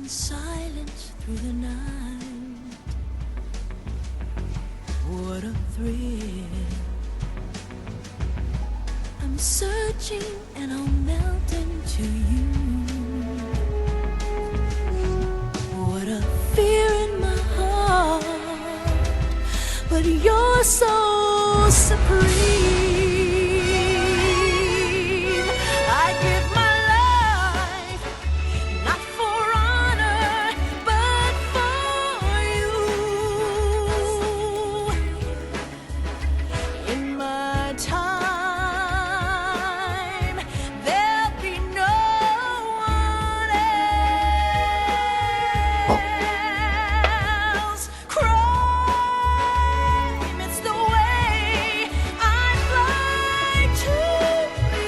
silent through the night. What a thrill. I'm searching and I'll melt into you. What a fear in my heart, but you're so supreme. I give my life, not for honor, but for you. In my time, there'll be no one else. Crime, it's the way I fly to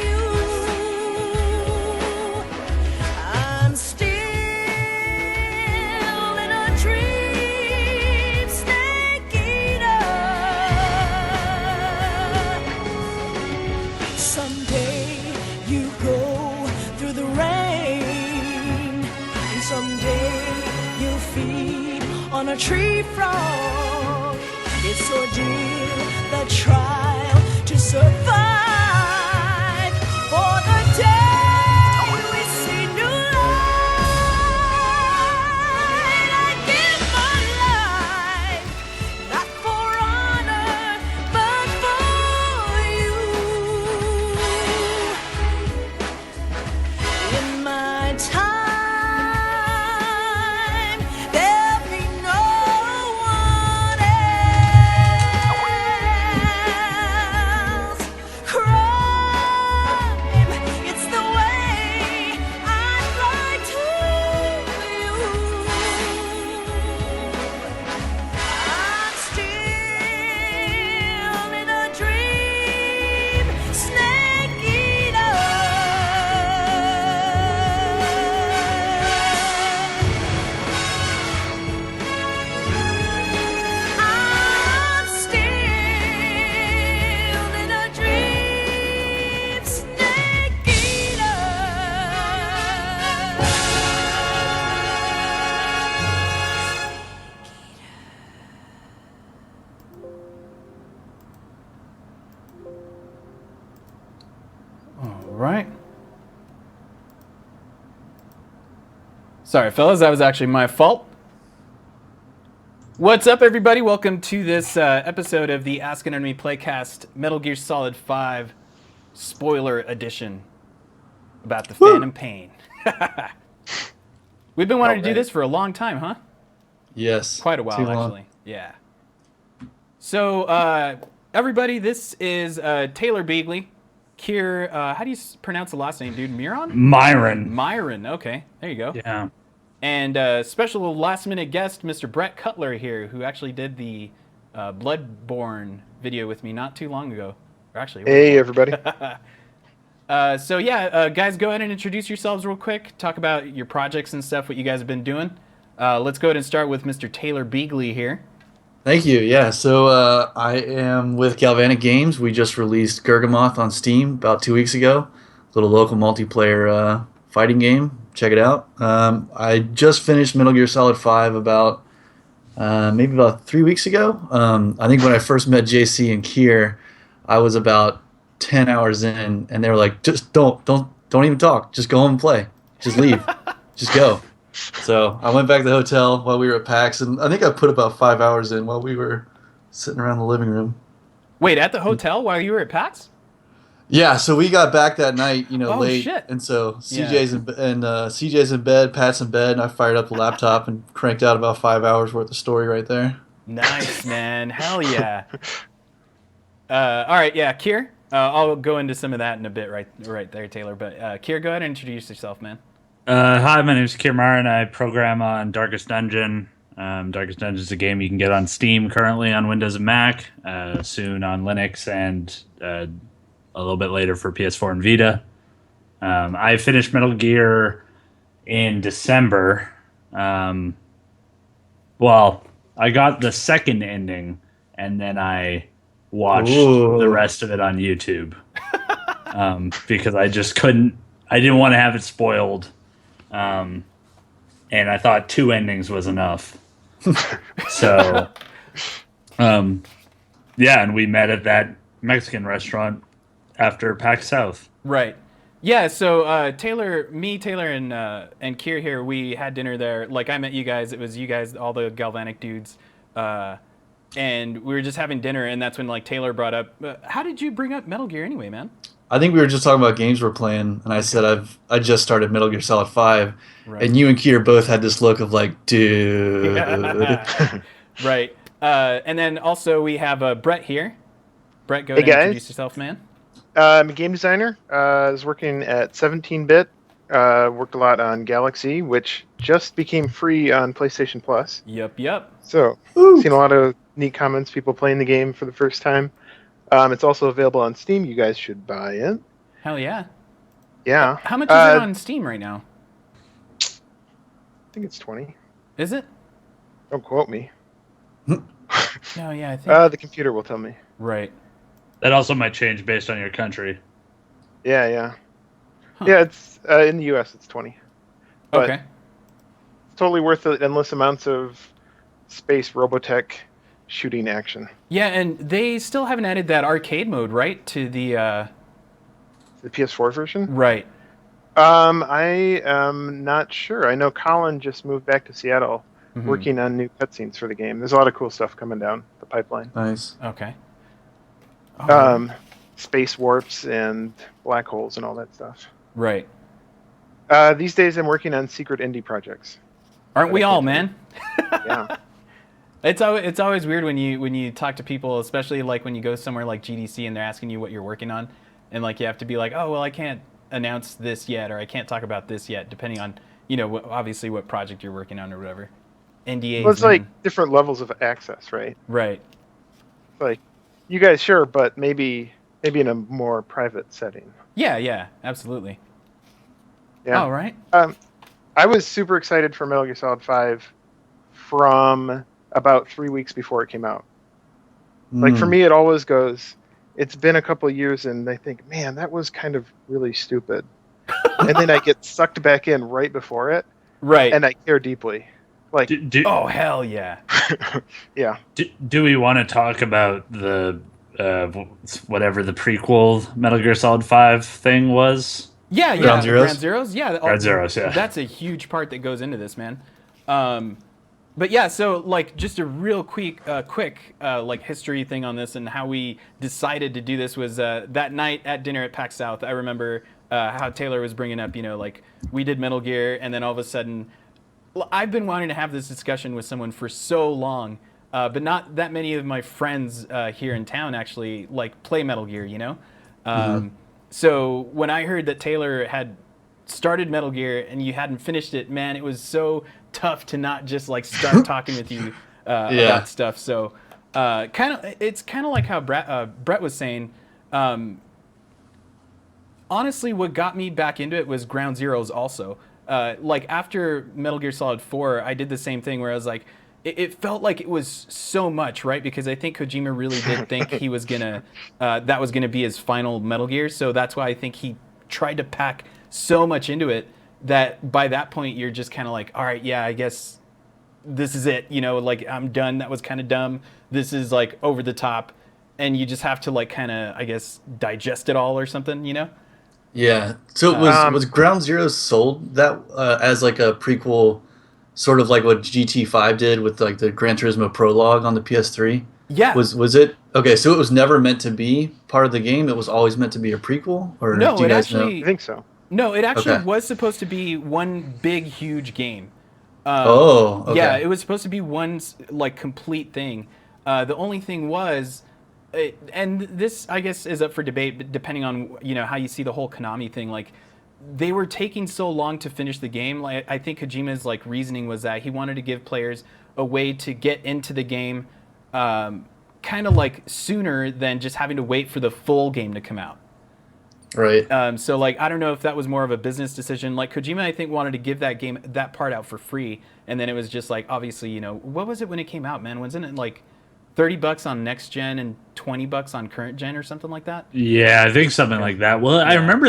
you. I'm still in a dream, snake eater. Someday you go through the rain, and someday you'll feed on a tree frog. It's ordeal, the trial to survive for the day we see new light. I give my life, not for honor, but for you. In my time, there'll be no one else. Crime, it's the way I fly to you. I'm still in a dream, snake eater. I'm still in a dream, snake eater. All right. Sorry, fellas, that was actually my fault. What's up, everybody? Welcome to this episode of the Ask an Enemy Playcast Metal Gear Solid 5 Spoiler Edition about the Phantom Pain. We've been wanting to do this for a long time, huh? Yes. Quite a while, too long. actually. Yeah. So, everybody, this is Taylor Beagley. Kier, how do you pronounce the last name, dude? Miron? Myron. Myron, okay. There you go. Yeah. And special last-minute guest, Mr. Brett Cutler here, who actually did the Bloodborne video with me not too long ago. Or actually, it Hey, everybody. so yeah, guys, go ahead and introduce yourselves real quick. Talk about your projects and stuff, what you guys have been doing. Let's go ahead and start with Mr. Taylor Beagley here. Thank you. Yeah. So I am with Galvanic Games. We just released Gargamoth on Steam about 2 weeks ago. Little local multiplayer fighting game. Check it out. I just finished Metal Gear Solid 5 about maybe about 3 weeks ago. I think when I first met JC and Kier, I was about 10 hours in, and they were like, "Just don't even talk. Just go home and play. Just leave. Just go." So I went back to the hotel while we were at PAX, and I think I put about 5 hours in while we were sitting around the living room. Wait, at the hotel while you were at PAX? Yeah, so we got back that night, late, shit. and so CJ's in bed, Pat's in bed, and I fired up the laptop and cranked out about 5 hours worth of story right there. Nice, man. Hell yeah. All right, yeah, Kier. I'll go into some of that in a bit right there, Taylor. But Kier, go ahead and introduce yourself, man. Hi, my name is Kier Myron. I program on Darkest Dungeon. Darkest Dungeon is a game you can get on Steam currently on Windows and Mac, soon on Linux, and a little bit later for PS4 and Vita. I finished Metal Gear in December. Well, I got the second ending, and then I watched the rest of it on YouTube because I just couldn't. I didn't want to have it spoiled. and I thought 2 endings was enough. So, yeah, and we met at that Mexican restaurant after PAX South. Right. Yeah, so Taylor, and Kier here, we had dinner there. Like, I met you guys. It was you guys, all the Galvanic dudes. And we were just having dinner, and that's when, like, Taylor brought up, how did you bring up Metal Gear anyway, man? I think we were just talking about games we're playing, and I said I just started Metal Gear Solid 5, Right. and you and Kier both had this look of like, dude. Right. And then also we have Brett here. Brett, go Hey, ahead and guys. introduce yourself, man. I'm a game designer. I was working at 17-bit. Worked a lot on Galaxy, which just became free on PlayStation Plus. Yep. So, Woo. seen a lot of neat comments, people playing the game for the first time. It's also available on Steam. You guys should buy it. Hell yeah. Yeah. How much is it on Steam right now? I think it's 20. Is it? Don't quote me. No, yeah, I think. The computer will tell me. Right. That also might change based on your country. Yeah. Huh. Yeah, it's in the US. It's 20. But Okay. it's totally worth the endless amounts of space Robotech shooting action. Yeah, and they still haven't added that arcade mode, right? To the The PS4 version. right. I am not sure. I know Colin just moved back to Seattle, Mm-hmm. working on new cutscenes for the game. There's a lot of cool stuff coming down the pipeline. Nice. Okay. Oh, Space warps and black holes and all that stuff. right. These days, I'm working on secret indie projects. Aren't we all, man? Yeah. It's always weird when you talk to people, especially like when you go somewhere like GDC and they're asking you what you're working on, and like you have to be like, oh well, I can't announce this yet, or I can't talk about this yet, depending on obviously what project you're working on or whatever. NDAs. Well, it's like man. different levels of access, right? Right. Like, you guys, sure, but maybe in a more private setting. Yeah, absolutely. Yeah. All right. I was super excited for Metal Gear Solid 5 from about 3 weeks before it came out. Like, for me, it always goes, it's been a couple of years, and I think, man, that was kind of really stupid. And then I get sucked back in right before it, Right. and I care deeply. Like, Oh hell yeah. yeah. Do we want to talk about the whatever the prequel Metal Gear Solid 5 thing was? Yeah. Ground Zeroes? Ground Zeroes. Yeah. Ground Zeroes, yeah. That's a huge part that goes into this, man. But yeah, so like just a real quick like history thing on this and how we decided to do this was that night at dinner at PAX South. I remember how Taylor was bringing up, like we did Metal Gear, and then all of a sudden, I've been wanting to have this discussion with someone for so long, but not that many of my friends here in town actually like play Metal Gear, So when I heard that Taylor had started Metal Gear and you hadn't finished it, man, it was so tough to not just like start talking with you about stuff. So it's kind of like how Brett was saying. Honestly, what got me back into it was Ground Zeroes also. Like after Metal Gear Solid 4, I did the same thing where I was like, it felt like it was so much, right? Because I think Kojima really did think he was gonna, that was gonna be his final Metal Gear. So that's why I think he tried to pack so much into it that by that point you're just kind of like, all right, yeah, I guess this is it. Like I'm done. That was kind of dumb. This is like over the top, and you just have to like kind of, I guess, digest it all or something. Yeah. So was Ground Zero sold that as like a prequel, sort of like what GT5 did with like the Gran Turismo prologue on the PS3? Yeah. Was it okay? So it was never meant to be part of the game. It was always meant to be a prequel, or No, do you it guys actually- I think so. No, it actually Okay. was supposed to be one big, huge game. Okay. Yeah, it was supposed to be one like complete thing. The only thing was, and this I guess is up for debate, but depending on how you see the whole Konami thing. Like they were taking so long to finish the game. Like I think Kojima's like reasoning was that he wanted to give players a way to get into the game, kind of like sooner than just having to wait for the full game to come out. Right. So like I don't know if that was more of a business decision. Like Kojima, I think wanted to give that part out for free, and then it was just like obviously what was it when it came out, man? Wasn't it like $30 on next gen and $20 on current gen or something like that. Yeah, I think something like that. Well, I Yeah. remember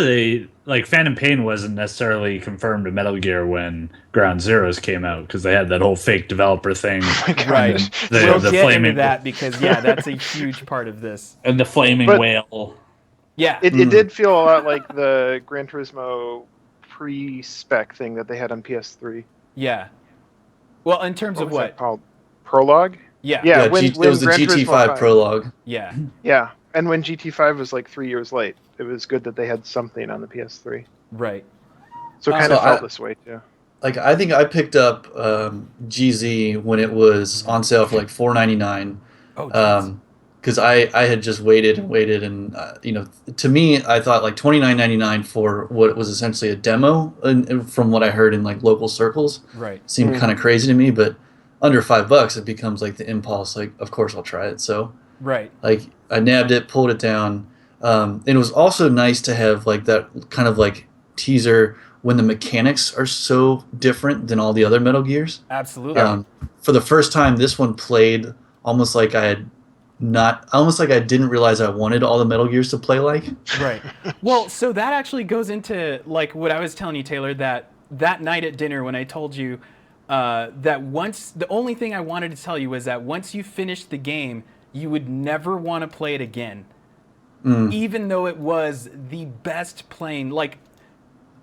Phantom Pain wasn't necessarily confirmed to Metal Gear when Ground Zeroes came out because they had that whole fake developer thing. Right. The, We'll the get flaming into that because that's a huge part of this. and the flaming But- whale. Yeah. It did feel a lot like the Gran Turismo pre-spec thing that they had on PS3. Yeah. Well, in terms of was that what? called? Prologue? Yeah. Yeah, Yeah, when it was the Gran Turismo GT5 5 prologue. Yeah. Yeah, and when GT5 was like 3 years late, it was good that they had something on the PS3. Right. So it kind So of felt I- this way too. Like I think I picked up GZ when it was on sale for like $4.99. Oh, geez. Because I had just waited and to me I thought like $29.99 for what was essentially a demo, and from what I heard in like local circles, Right. seemed kind of crazy to me. But under $5 it becomes like the impulse, like of course I'll try it. So Right. like I nabbed it, pulled it down. And it was also nice to have like that kind of like teaser when the mechanics are so different than all the other Metal Gears. Absolutely. For the first time, this one played almost like almost like I didn't realize I wanted all the Metal Gears to play like. Right. Well, so that actually goes into like what I was telling you, Taylor, that night at dinner when I told you that the only thing I wanted to tell you was that once you finished the game, you would never want to play it again. Even though it was the best playing, like,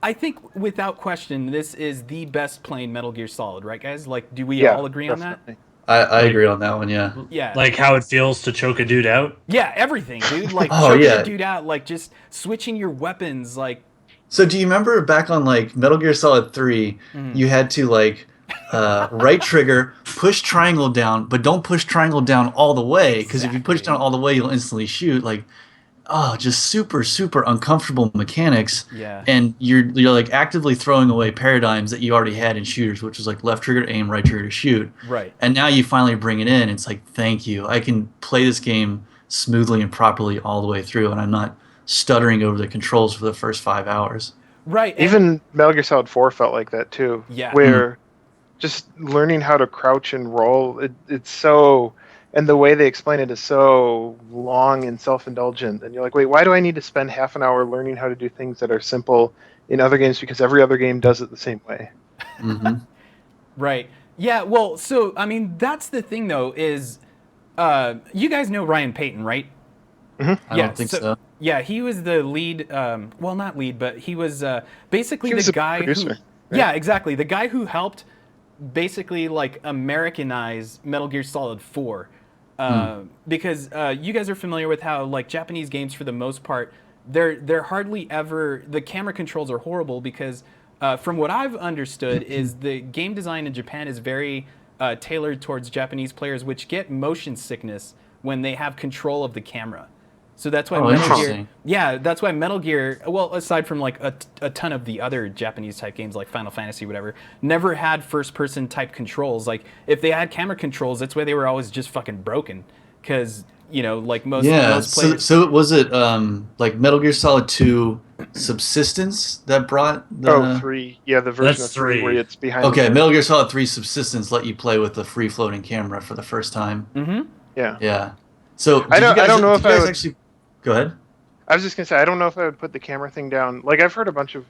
I think without question, this is the best playing Metal Gear Solid, right, guys? Like, do we all agree on that? definitely. I agree on that one, yeah. Yeah. Like how it feels to choke a dude out. Yeah, everything, dude. Like, Oh, choking yeah. a dude out, like, just switching your weapons, like, So do you remember back on like Metal Gear Solid 3, you had to like right trigger, push triangle down, but don't push triangle down all the way, because if you push down all the way, you'll instantly shoot. Like, oh, just super, super uncomfortable mechanics. Yeah. And you're like actively throwing away paradigms that you already had in shooters, which was like left trigger to aim, right trigger to shoot. Right. And now you finally bring it in. It's like, thank you. I can play this game smoothly and properly all the way through, and I'm not stuttering over the controls for the first 5 hours. Right. and- Even Metal Gear Solid 4 felt like that too. Yeah. Where just learning how to crouch and roll, it's so, and the way they explain it is so long and self-indulgent. And you're like, wait, why do I need to spend half an hour learning how to do things that are simple in other games, because every other game does it the same way? Right. Yeah, well, so, I mean, that's the thing, though, is you guys know Ryan Payton, right? I don't think so. Yeah, he was the lead, well, not lead, but he was basically He was the a guy producer, who... right? Yeah, exactly. The guy who helped basically, like, Americanize Metal Gear Solid 4. Because you guys are familiar with how, like, Japanese games, for the most part, they're hardly ever... The camera controls are horrible because... from what I've understood, is the game design in Japan is very tailored towards Japanese players, which get motion sickness when they have control of the camera. So that's why Metal Gear. Interesting. Yeah, that's why Metal Gear. Well, aside from like a ton of the other Japanese type games like Final Fantasy, whatever, never had first person type controls. Like if they had camera controls, that's why they were always just fucking broken. Because like most players. So was it like Metal Gear Solid 2 Subsistence that brought the... 3. Yeah, the version That's of 3 where 3. it's behind Okay, the... Metal Gear Solid 3 Subsistence let you play with the free floating camera for the first time. Yeah. Yeah. So I don't know if I would- actually... Go ahead. I was just going to say, I don't know if I would put the camera thing down. Like, I've heard a bunch of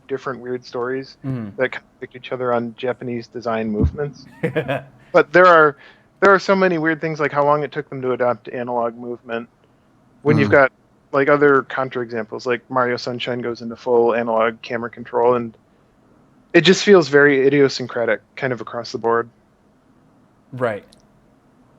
different weird stories that contradict each other on Japanese design movements. But there are so many weird things, like how long it took them to adopt analog movement. When you've got, like, other counterexamples, like Mario Sunshine goes into full analog camera control, and it just feels very idiosyncratic, kind of across the board. Right.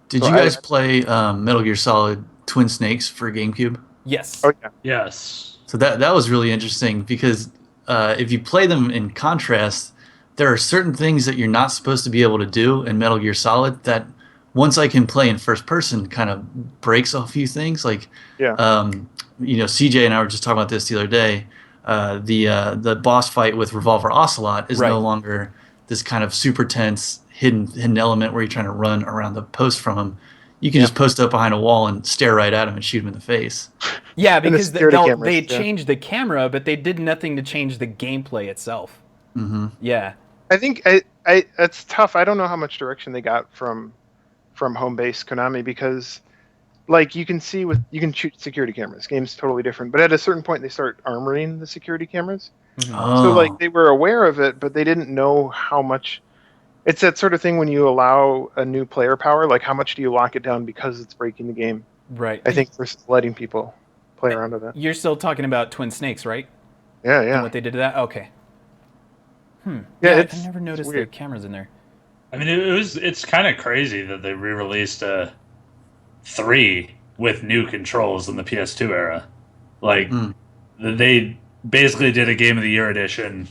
Did So you guys play Metal Gear Solid Twin Snakes for GameCube? Yes. Oh, yeah. Yes. So that was really interesting because if you play them in contrast, there are certain things that you're not supposed to be able to do in Metal Gear Solid that once I can play in first person kind of breaks a few things. Like, CJ and I were just talking about this the other day. The boss fight with Revolver Ocelot is no longer this kind of super tense hidden element where you're trying to run around the post from him. You can just post up behind a wall and stare right at him and shoot him in the face. Yeah, the because security cameras, they yeah. changed the camera, but they did nothing to change the gameplay itself. Yeah. I think I it's tough. I don't know how much direction they got from from home base Konami because, like, you can shoot security cameras. Game's totally different, but at a certain point they start armoring the security cameras. So like Oh, they were aware of it, but they didn't know how much. It's that sort of thing when you allow a new player power, like how much do you lock it down because it's breaking the game? Right. I think versus letting people play around with it. You're still talking about Twin Snakes, right? Yeah, And yeah. what they did to that? Okay. Yeah, I never noticed the weird. cameras in there. I mean, it's kind of crazy that they re-released 3 with new controls in the PS2 era. Like, they basically did a Game of the Year edition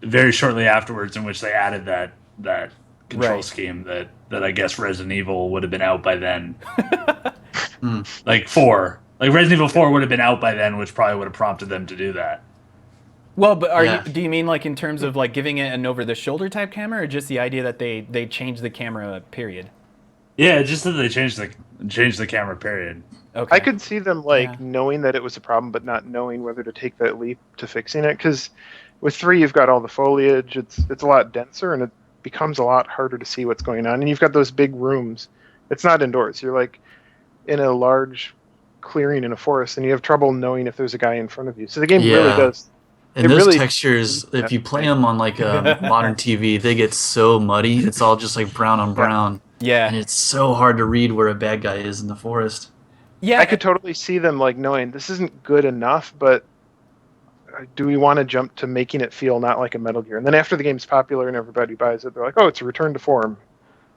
very shortly afterwards, in which they added that control Right. scheme that I guess Resident Evil would have been out by then. Like 4, like Resident Evil 4 would have been out by then, which probably would have prompted them to do that. Well, but Yeah. do you mean like in terms of like giving it an over-the-shoulder type camera, or just the idea that they changed the camera, period? Yeah, just that they changed the camera. Period. Okay. I could see them like Yeah. knowing that it was a problem, but not knowing whether to take that leap to fixing it. Because with 3, you've got all the foliage. It's a lot denser, and it becomes a lot harder to see what's going on. And you've got those big rooms. It's not indoors. You're like in a large clearing in a forest, and you have trouble knowing if there's a guy in front of you. So the game really Yeah. does. And It those really- textures, if you play them on like a modern TV, they get so muddy. It's all just like brown on brown. Yeah. And it's so hard to read where a bad guy is in the forest. Yeah. I could totally see them like knowing this isn't good enough, but do we want to jump to making it feel not like a Metal Gear? And then after the game's popular and everybody buys it, they're like, oh, it's a return to form.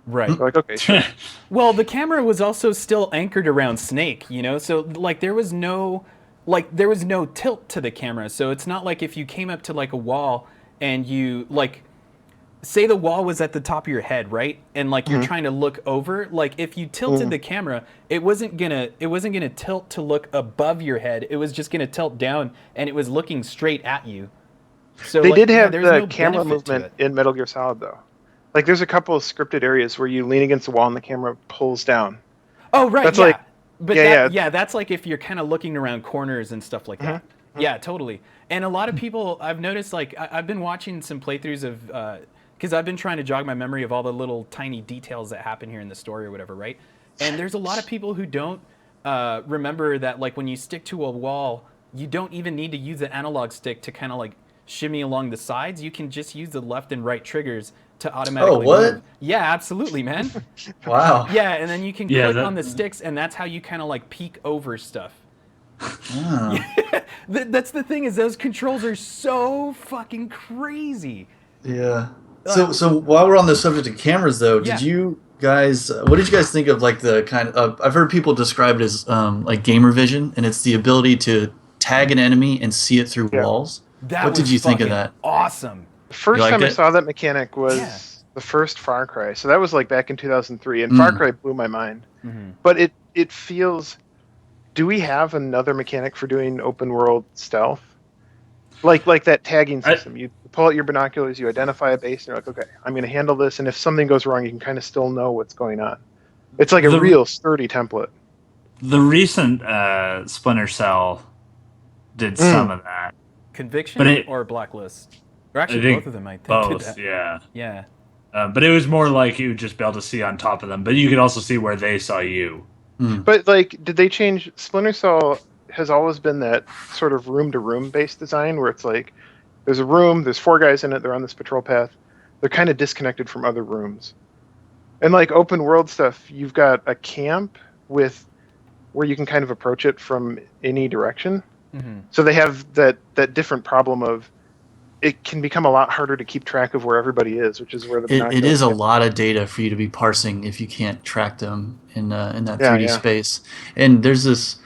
Right. They're like, okay, sure. Well, the camera was also still anchored around Snake, you know? So like there was no tilt to the camera. So it's not like if you came up to like a wall and you like say the wall was at the top of your head, right? And like you're trying to look over, like if you tilted the camera, it wasn't going to tilt to look above your head. It was just going to tilt down and it was looking straight at you. So They like, did have there's the no camera benefit to movement it. in Metal Gear Solid, though. Like, there's a couple of scripted areas where you lean against the wall and the camera pulls down. Oh, right. That's yeah. like- but yeah, yeah, that's like if you're kind of looking around corners and stuff like that. Yeah, totally. And a lot of people, I've noticed, like, I've been watching some playthroughs of, because I've been trying to jog my memory of all the little tiny details that happen here in the story or whatever, right? And there's a lot of people who don't remember that, like, when you stick to a wall, you don't even need to use the analog stick to kind of, like, shimmy along the sides. You can just use the left and right triggers to automatically what? move. Yeah, absolutely, man. Wow. Yeah, and then you can Yeah, click that- on the sticks, and that's how you kind of like peek over stuff. Wow. That's the thing, is those controls are so fucking crazy. Yeah. So while we're on the subject of cameras, though, Yeah. did you guys? What did you guys think of like the kind of? I've heard people describe it as like gamer vision, and it's the ability to tag an enemy and see it through Yeah. walls. That What was did you think of fucking that? Awesome. The first You liked time I it? saw that mechanic was Yeah. the first Far Cry. So that was like back in 2003, and Far Cry blew my mind. Mm-hmm. But it feels. Do we have another mechanic for doing open world stealth? Like that tagging system. You pull out your binoculars, you identify a base, and you're like, okay, I'm going to handle this. And if something goes wrong, you can kind of still know what's going on. It's like a The- real sturdy template. The recent Splinter Cell did some of that. Conviction But it- or Blacklist? Or actually, I think both of them, I think. did Both, that. yeah. Yeah. But it was more like you would just be able to see on top of them, but you could also see where they saw you. But like, did they change? Splinter Cell has always been that sort of room-to-room based design where it's like there's a room, there's 4 guys in it, they're on this patrol path, they're kind of disconnected from other rooms. And like open world stuff, you've got a camp with where you can kind of approach it from any direction. Mm-hmm. So they have that different problem of it can become a lot harder to keep track of where everybody is, which is where the It binoculars is a get- lot of data for you to be parsing if you can't track them in that Yeah, 3D yeah. space. And there's this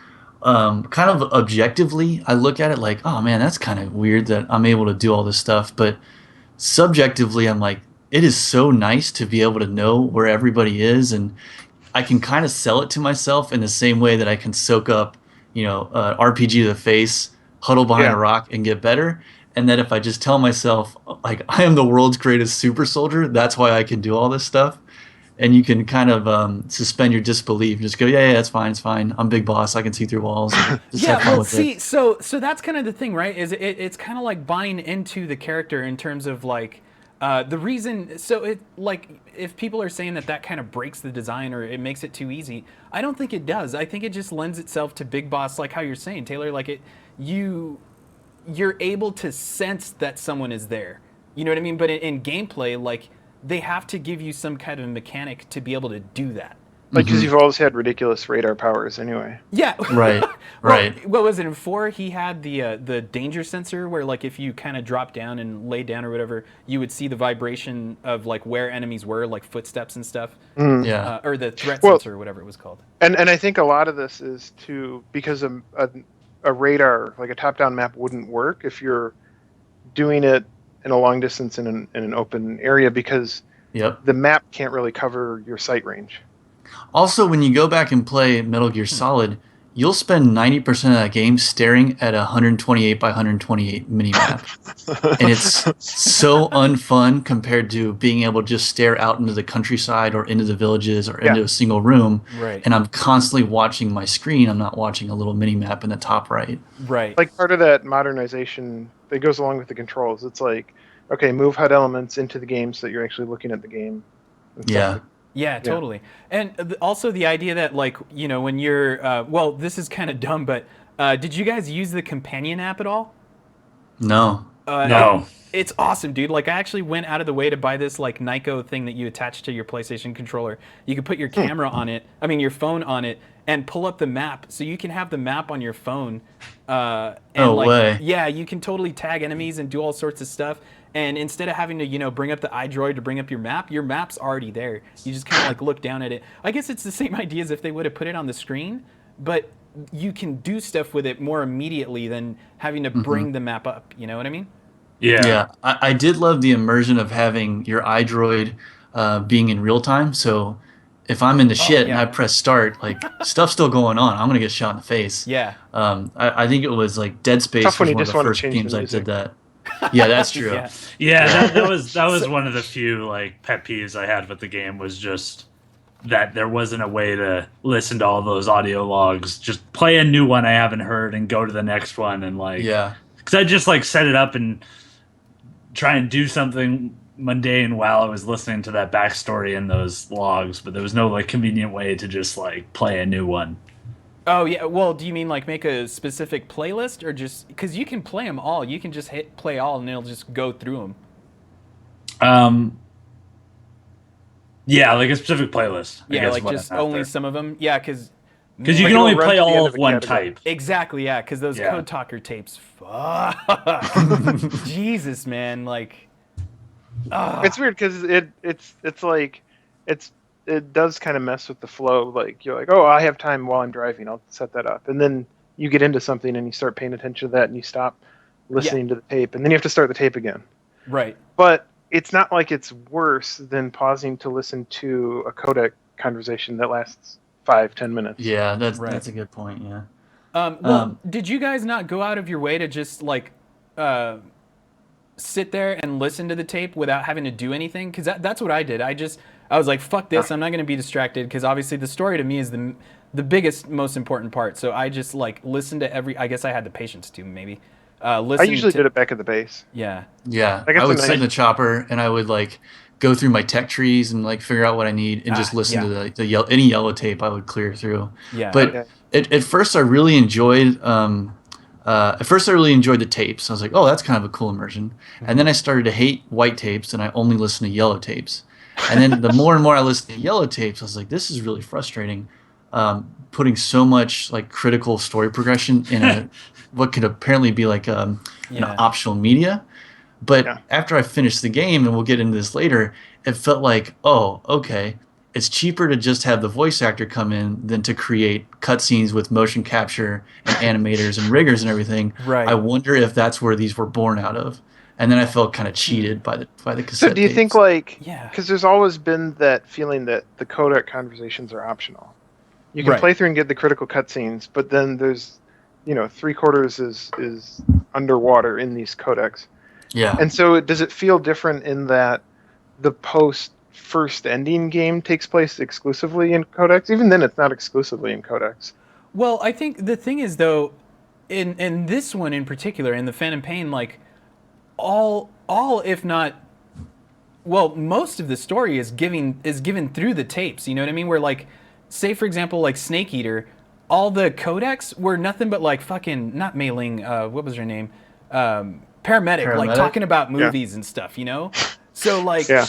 kind of objectively, I look at it like, oh man, that's kind of weird that I'm able to do all this stuff. But subjectively, I'm like, it is so nice to be able to know where everybody is, and I can kind of sell it to myself in the same way that I can soak up, RPG to the face, huddle behind Yeah. a rock, and get better. And that if I just tell myself, like, I am the world's greatest super soldier, that's why I can do all this stuff. And you can kind of suspend your disbelief. Just go, yeah, that's fine, it's fine. I'm big boss. I can see through walls. Just have Yeah, fun well, with see, it. so that's kind of the thing, right? Is it's kind of like buying into the character in terms of like, The reason, so it like if people are saying that kind of breaks the design or it makes it too easy, I don't think it does. I think it just lends itself to Big Boss, like how you're saying, Taylor. Like you're able to sense that someone is there. You know what I mean? But in gameplay, like they have to give you some kind of mechanic to be able to do that. Like, because you've always had ridiculous radar powers anyway. Yeah. Right. Well, Right. what was it in 4? He had the danger sensor where like if you kind of drop down and lay down or whatever, you would see the vibration of like where enemies were, like footsteps and stuff. Yeah. Or the threat sensor or whatever it was called. And I think a lot of this is because a radar, like a top-down map, wouldn't work if you're doing it in a long distance in an open area, because Yep. the map can't really cover your sight range. Also, when you go back and play Metal Gear Solid, you'll spend 90% of that game staring at a 128 by 128 minimap. And it's so unfun compared to being able to just stare out into the countryside or into the villages or into a single room. Right. And I'm constantly watching my screen. I'm not watching a little minimap in the top right. Right. Like part of that modernization that goes along with the controls, it's like, okay, move HUD elements into the game so that you're actually looking at the game. and Yeah. stuff. Yeah, totally. And also the idea that, like, you know, when you're, well, this is kind of dumb, but did you guys use the companion app at all? No. No. It's awesome, dude. Like, I actually went out of the way to buy this, like, Nyko thing that you attach to your PlayStation controller. You can put your camera on it, your phone on it, and pull up the map. So you can have the map on your phone. And No way. Yeah, you can totally tag enemies and do all sorts of stuff. And instead of having to, you know, bring up the iDroid to bring up your map's already there. You just kind of like look down at it. I guess it's the same idea as if they would have put it on the screen, but you can do stuff with it more immediately than having to bring the map up. You know what I mean? Yeah. Yeah. I did love the immersion of having your iDroid being in real time. So if I'm in the shit and I press start, like stuff's still going on. I'm going to get shot in the face. Yeah. I think it was like Dead Space Tough when was you one of just the wanna first change games the I music. did that. Yeah, that's true. Yeah. Yeah, that was one of the few like pet peeves I had with the game, was just that there wasn't a way to listen to all those audio logs. Just play a new one I haven't heard and go to the next one, and like, Yeah. because I just like set it up and try and do something mundane while I was listening to that backstory in those logs, but there was no like convenient way to just like play a new one. Oh, yeah. Well, do you mean like make a specific playlist, or just because you can play them all? You can just hit play all and it'll just go through them. Yeah, like a specific playlist. I Yeah, guess like what just I'm after. only some of them. Yeah, because you Like can it'll only run play to the end all of of a one category. type. exactly, yeah, because those Yeah. Code Talker tapes. Fuck. Jesus, man, like. It's weird because it's like it does kind of mess with the flow. Like you're like, oh, I have time while I'm driving, I'll set that up, and then you get into something and you start paying attention to that and you stop listening to the tape, and then you have to start the tape again. Right. But it's not like it's worse than pausing to listen to a codec conversation that lasts 5-10 minutes. Yeah, that's Right. that's a good point. Yeah. Well, did you guys not go out of your way to just like sit there and listen to the tape without having to do anything? Because that's what I did. I was like, fuck this. I'm not going to be distracted, because obviously the story to me is the biggest, most important part. So I just like listened to every. I guess I had the patience to maybe. I Listen usually to, did it back at the base. Yeah. Yeah, I got I would some sit in the nice- chopper and I would like go through my tech trees and like figure out what I need and just listen yeah. to any yellow tape I would clear through. Yeah. But Okay. at first I really enjoyed the tapes. I was like, oh, that's kind of a cool immersion. And then I started to hate white tapes and I only listened to yellow tapes. And then the more and more I listened to yellow tapes, I was like, this is really frustrating. Putting so much like critical story progression in a what could apparently be like an optional media. But after I finished the game, and we'll get into this later, it felt like, oh, okay, it's cheaper to just have the voice actor come in than to create cutscenes with motion capture and animators and riggers and everything. Right. I wonder if that's where these were born out of. And then I felt kind of cheated by the cassette So do you tapes. think like, Yeah. because there's always been that feeling that the codec conversations are optional. You can Right. play through and get the critical cutscenes, but then there's, 3/4 is underwater in these codecs. Yeah. And so does it feel different in that the post first ending game takes place exclusively in codecs? Even then it's not exclusively in codecs. Well, I think the thing is, though, in this one in particular, in the Phantom Pain, like all if not well, most of the story is given through the tapes. You know what I mean? Where like, say for example, like Snake Eater, all the codecs were nothing but like fucking not mailing. What was her name? Paramedic, like Paramedic? talking about movies and stuff. You know. So like, Yeah.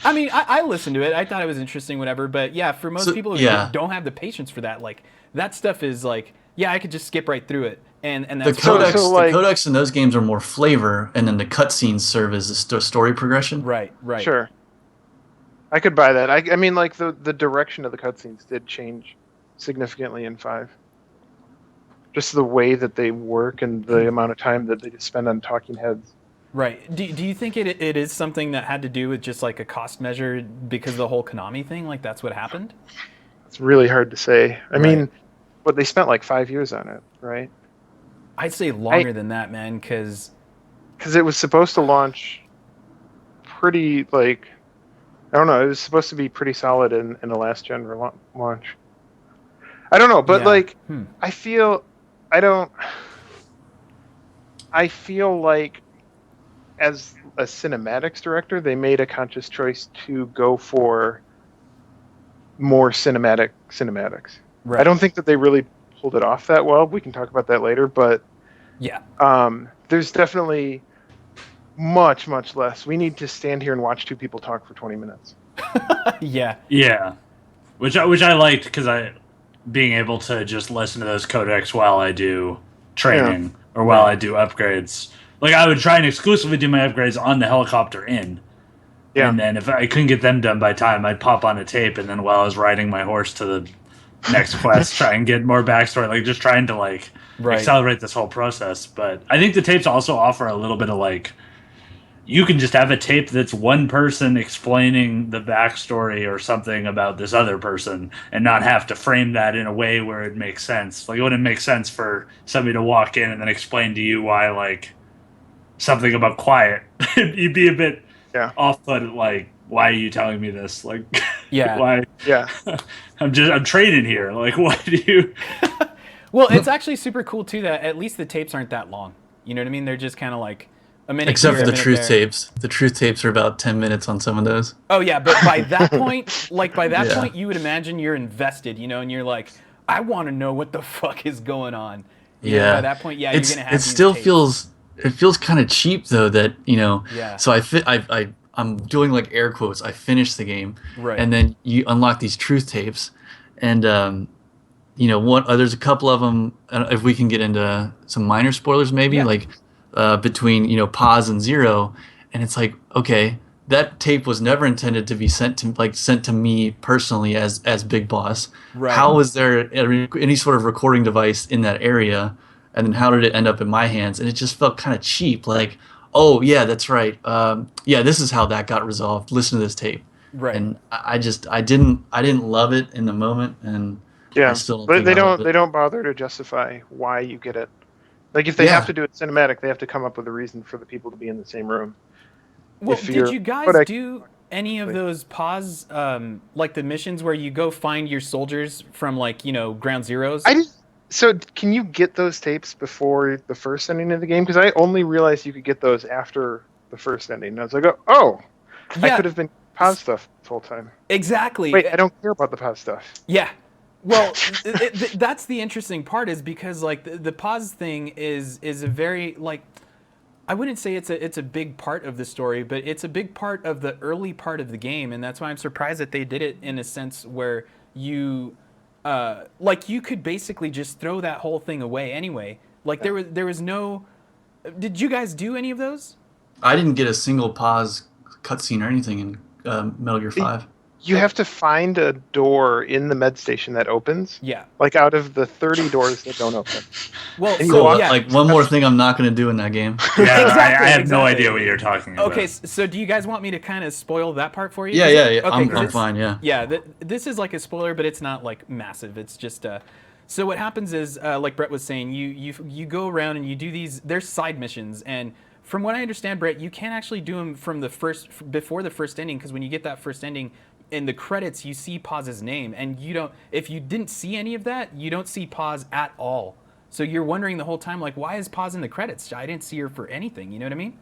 I mean, I listened to it. I thought it was interesting, whatever. But yeah, for most people who don't have the patience for that, like that stuff is like, yeah, I could just skip right through it, and The that's fine. codex, So, like- the codex in those games are more flavor, and then the cutscenes serve as the story progression. Right. Sure. I could buy that. I mean, like the direction of the cutscenes did change significantly in 5. Just the way that they work and the amount of time that they spend on talking heads. Right. Do you think it is something that had to do with just like a cost measure because of the whole Konami thing? Like that's what happened? It's really hard to say. I Right. mean, but they spent like 5 years on it, right? I'd say longer than that, man, because Because it was supposed to launch pretty, like, I don't know, it was supposed to be pretty solid in the last gen launch. I don't know, but Yeah. like, I feel like as a cinematics director, they made a conscious choice to go for more cinematics. Right. I don't think that they really pulled it off that well. We can talk about that later, but yeah, there's definitely much less. We need to stand here and watch 2 people talk for 20 minutes. yeah, Yeah, which I liked because being able to just listen to those codecs while I do training or while I do upgrades. Like I would try and exclusively do my upgrades on the helicopter in. Yeah. And then if I couldn't get them done by time, I'd pop on a tape, and then while I was riding my horse to the next quest, try and get more backstory, like just trying to like accelerate this whole process. But I think the tapes also offer a little bit of like, you can just have a tape that's one person explaining the backstory or something about this other person and not have to frame that in a way where it makes sense. Like it wouldn't make sense for somebody to walk in and then explain to you why like something about quiet. You'd be a bit off-put, like, why are you telling me this? Like, why? Yeah. I'm trading here. Like, why do you? Well, it's actually super cool too that at least the tapes aren't that long. You know what I mean? They're just kind of like a minute. Except here, for a the minute truth there. tapes. The truth tapes are about 10 minutes on some of those. Oh yeah, but by that point, point, you would imagine you're invested, you know, and you're like, I want to know what the fuck is going on. You know, by that point, you're gonna have. It still feels kind of cheap though that Yeah. So I'm doing like air quotes. I finished the game, Right. and then you unlock these truth tapes, and there's a couple of them. If we can get into some minor spoilers, maybe like between pause and zero, and it's like, okay, that tape was never intended to be sent to me personally as Big Boss. Right. How was there any sort of recording device in that area? And then how did it end up in my hands? And it just felt kind of cheap. Like, oh yeah, that's right. This is how that got resolved. Listen to this tape. Right. And I didn't love it in the moment, and I still don't. But think they I love don't. it. They don't bother to justify why you get it. Like if they have to do it cinematic, they have to come up with a reason for the people to be in the same room. Well, did you guys do any of those pause, like the missions where you go find your soldiers from like ground zeros? I didn't. So can you get those tapes before the first ending of the game? Because I only realized you could get those after the first ending. And I was like, I could have been pause stuff this whole time. Exactly. Wait, I don't care about the pause stuff. Yeah. Well, that's the interesting part is because like the pause thing is a very like, I wouldn't say it's a big part of the story, but it's a big part of the early part of the game, and that's why I'm surprised that they did it in a sense where you you could basically just throw that whole thing away anyway. Like there was no. Did you guys do any of those? I didn't get a single pause cutscene or anything in Metal Gear 5. You have to find a door in the med station that opens. Yeah. Like out of the 30 doors that don't open. Well, And So yeah. like one more thing I'm not going to do in that game. Yeah, Exactly, I have no exactly. idea what you're talking about. Okay, so do you guys want me to kind of spoil that part for you? Yeah. Okay, I'm 'cause it's- fine. Yeah. Yeah, this is like a spoiler, but it's not like massive. It's just so what happens is like Brett was saying, you go around and you do these. There's side missions, and from what I understand, Brett, you can't actually do them from before the first ending, because when you get that first ending in the credits, you see Paz's name, and you don't. If you didn't see any of that, you don't see Paz at all. So you're wondering the whole time, like, why is Paz in the credits? I didn't see her for anything. You know what I mean?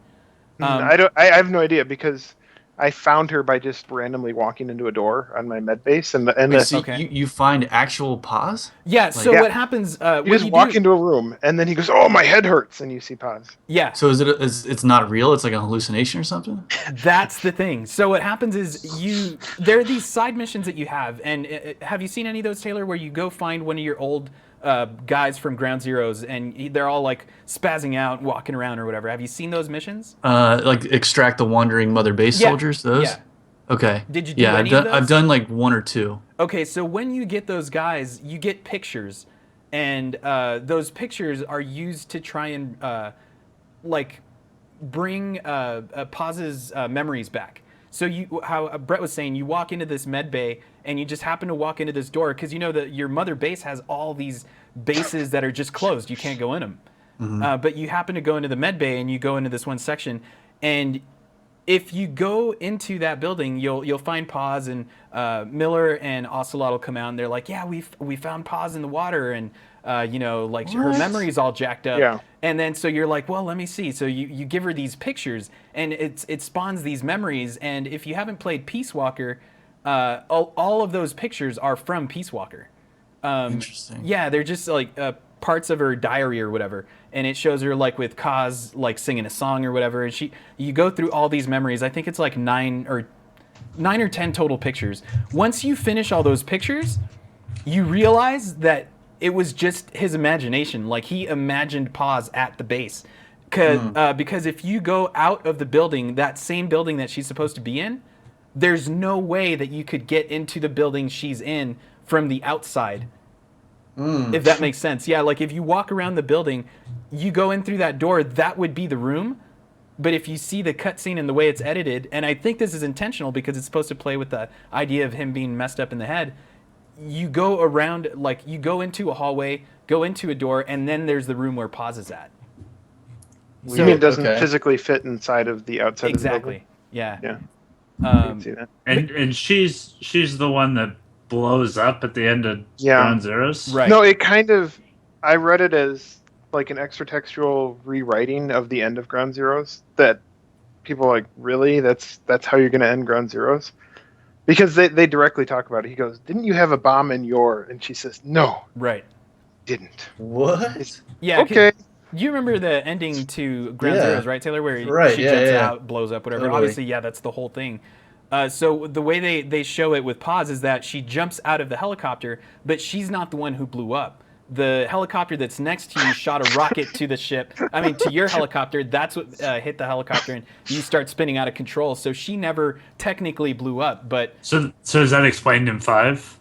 I have no idea because I found her by just randomly walking into a door on my med base, and Wait, so Okay. you find actual pause? Yeah. So Yeah. what happens? you What just you walk do? into a room, and then he goes, "Oh, my head hurts," and you see pause. Yeah. So it's not real? It's like a hallucination or something? That's the thing. So what happens is there are these side missions that you have, and have you seen any of those, Taylor, where you go find one of your old guys from Ground Zeroes, and they're all like spazzing out, walking around or whatever? Have you seen those missions? Like extract the wandering mother base Yeah. soldiers. Those. Yeah. Okay. Did you do Yeah, any of those? I've done like one or two. Okay, so when you get those guys, you get pictures, and those pictures are used to try and like bring Paz's memories back. So how Brett was saying, you walk into this med bay and you just happen to walk into this door because you know that your mother base has all these bases that are just closed. You can't go in them. But you happen to go into the med bay and you go into this one section, and if you go into that building, you'll find Paz, and Miller and Ocelot will come out, and they're like, "Yeah, we found Paz in the water, and like her memory's all jacked up." Yeah. And then so you're like, "Well, let me see." So you give her these pictures, and it spawns these memories. And if you haven't played Peace Walker, all of those pictures are from Peace Walker. Interesting. Yeah, they're just like parts of her diary or whatever, and it shows her like with Kaz like singing a song or whatever. And you go through all these memories. I think it's like 9 or 10 total pictures. Once you finish all those pictures, you realize that it was just his imagination. Like he imagined Paz at the base, because if you go out of the building, that same building that she's supposed to be in, there's no way that you could get into the building she's in from the outside. If that makes sense. Yeah, like if you walk around the building, you go in through that door, that would be the room. But if you see the cutscene and the way it's edited, and I think this is intentional because it's supposed to play with the idea of him being messed up in the head, you go around, like you go into a hallway, go into a door, and then there's the room where Paz is at. You mean it doesn't Okay. physically fit inside of the outside of the building? Exactly. Yeah. Yeah. I can see that. And she's the one that blows up at the end of Yeah. Ground Zeroes. Right. No, it kind of. I read it as like an extra textual rewriting of the end of Ground Zeroes. That people are like, really? That's how you're going to end Ground Zeroes? Because they directly talk about it. He goes, "Didn't you have a bomb in your?" And she says, "No, Right. didn't." What? Yeah. Okay. You remember the ending to Ground Yeah. Zeroes, right, Taylor? Where Right, she yeah, jumps yeah. out, blows up, whatever. Totally. Obviously, yeah, that's the whole thing. So the way they show it with Paz is that she jumps out of the helicopter, but she's not the one who blew up. The helicopter that's next to you shot a rocket to the ship. I mean, to your helicopter. That's what hit the helicopter, and you start spinning out of control. So she never technically blew up, but So is that explained in 5?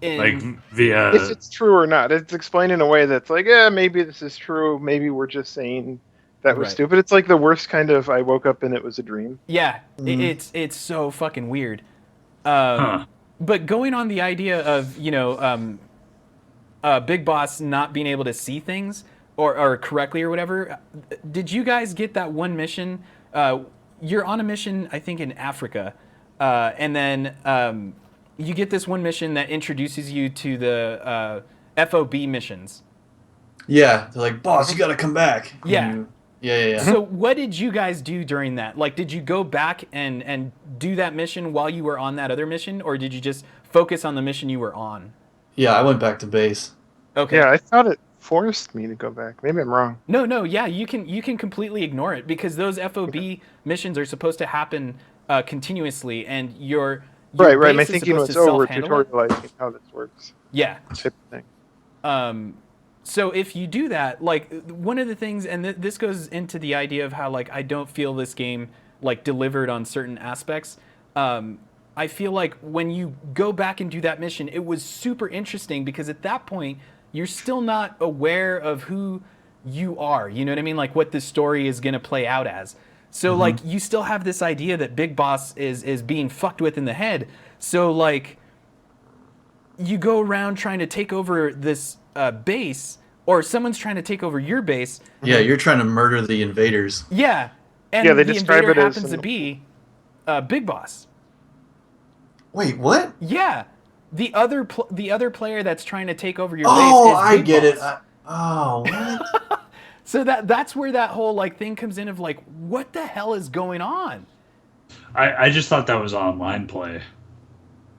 in, Like via If it's true or not, it's explained in a way that's like, yeah, maybe this is true. Maybe we're just saying that was Right. stupid. It's like the worst kind of I woke up and it was a dream. yeah, it's so fucking weird. Huh. But going on the idea of Big Boss not being able to see things or correctly or whatever, did you guys get that one mission? You're on a mission, I think, in Africa, and then you get this one mission that introduces you to the FOB missions. Yeah, they're like, boss, you got to come back. And Yeah. Yeah. So what did you guys do during that? Like, did you go back and do that mission while you were on that other mission, or did you just focus on the mission you were on? Yeah, I went back to base. Okay. Yeah, I thought it forced me to go back. Maybe I'm wrong. No, yeah, you can completely ignore it because those FOB missions are supposed to happen continuously, and your Right. My base is thinking supposed was, to oh, we're self-handle it. tutorializing how this works. Yeah. Type of thing. So if you do that, like one of the things, and this goes into the idea of how like I don't feel this game like delivered on certain aspects. I feel like when you go back and do that mission, it was super interesting because at that point you're still not aware of who you are. You know what I mean? Like what the story is going to play out as. So like you still have this idea that Big Boss is being fucked with in the head. So like you go around trying to take over this base, or someone's trying to take over your base. Yeah, you're trying to murder the invaders. Yeah, and Yeah, they the describe invader it as happens to be Big Boss. Wait, what? Yeah, the other player that's trying to take over your Oh, base is I Big get it. Boss. Oh, what? So that's where that whole like thing comes in of like, what the hell is going on? I just thought that was online play.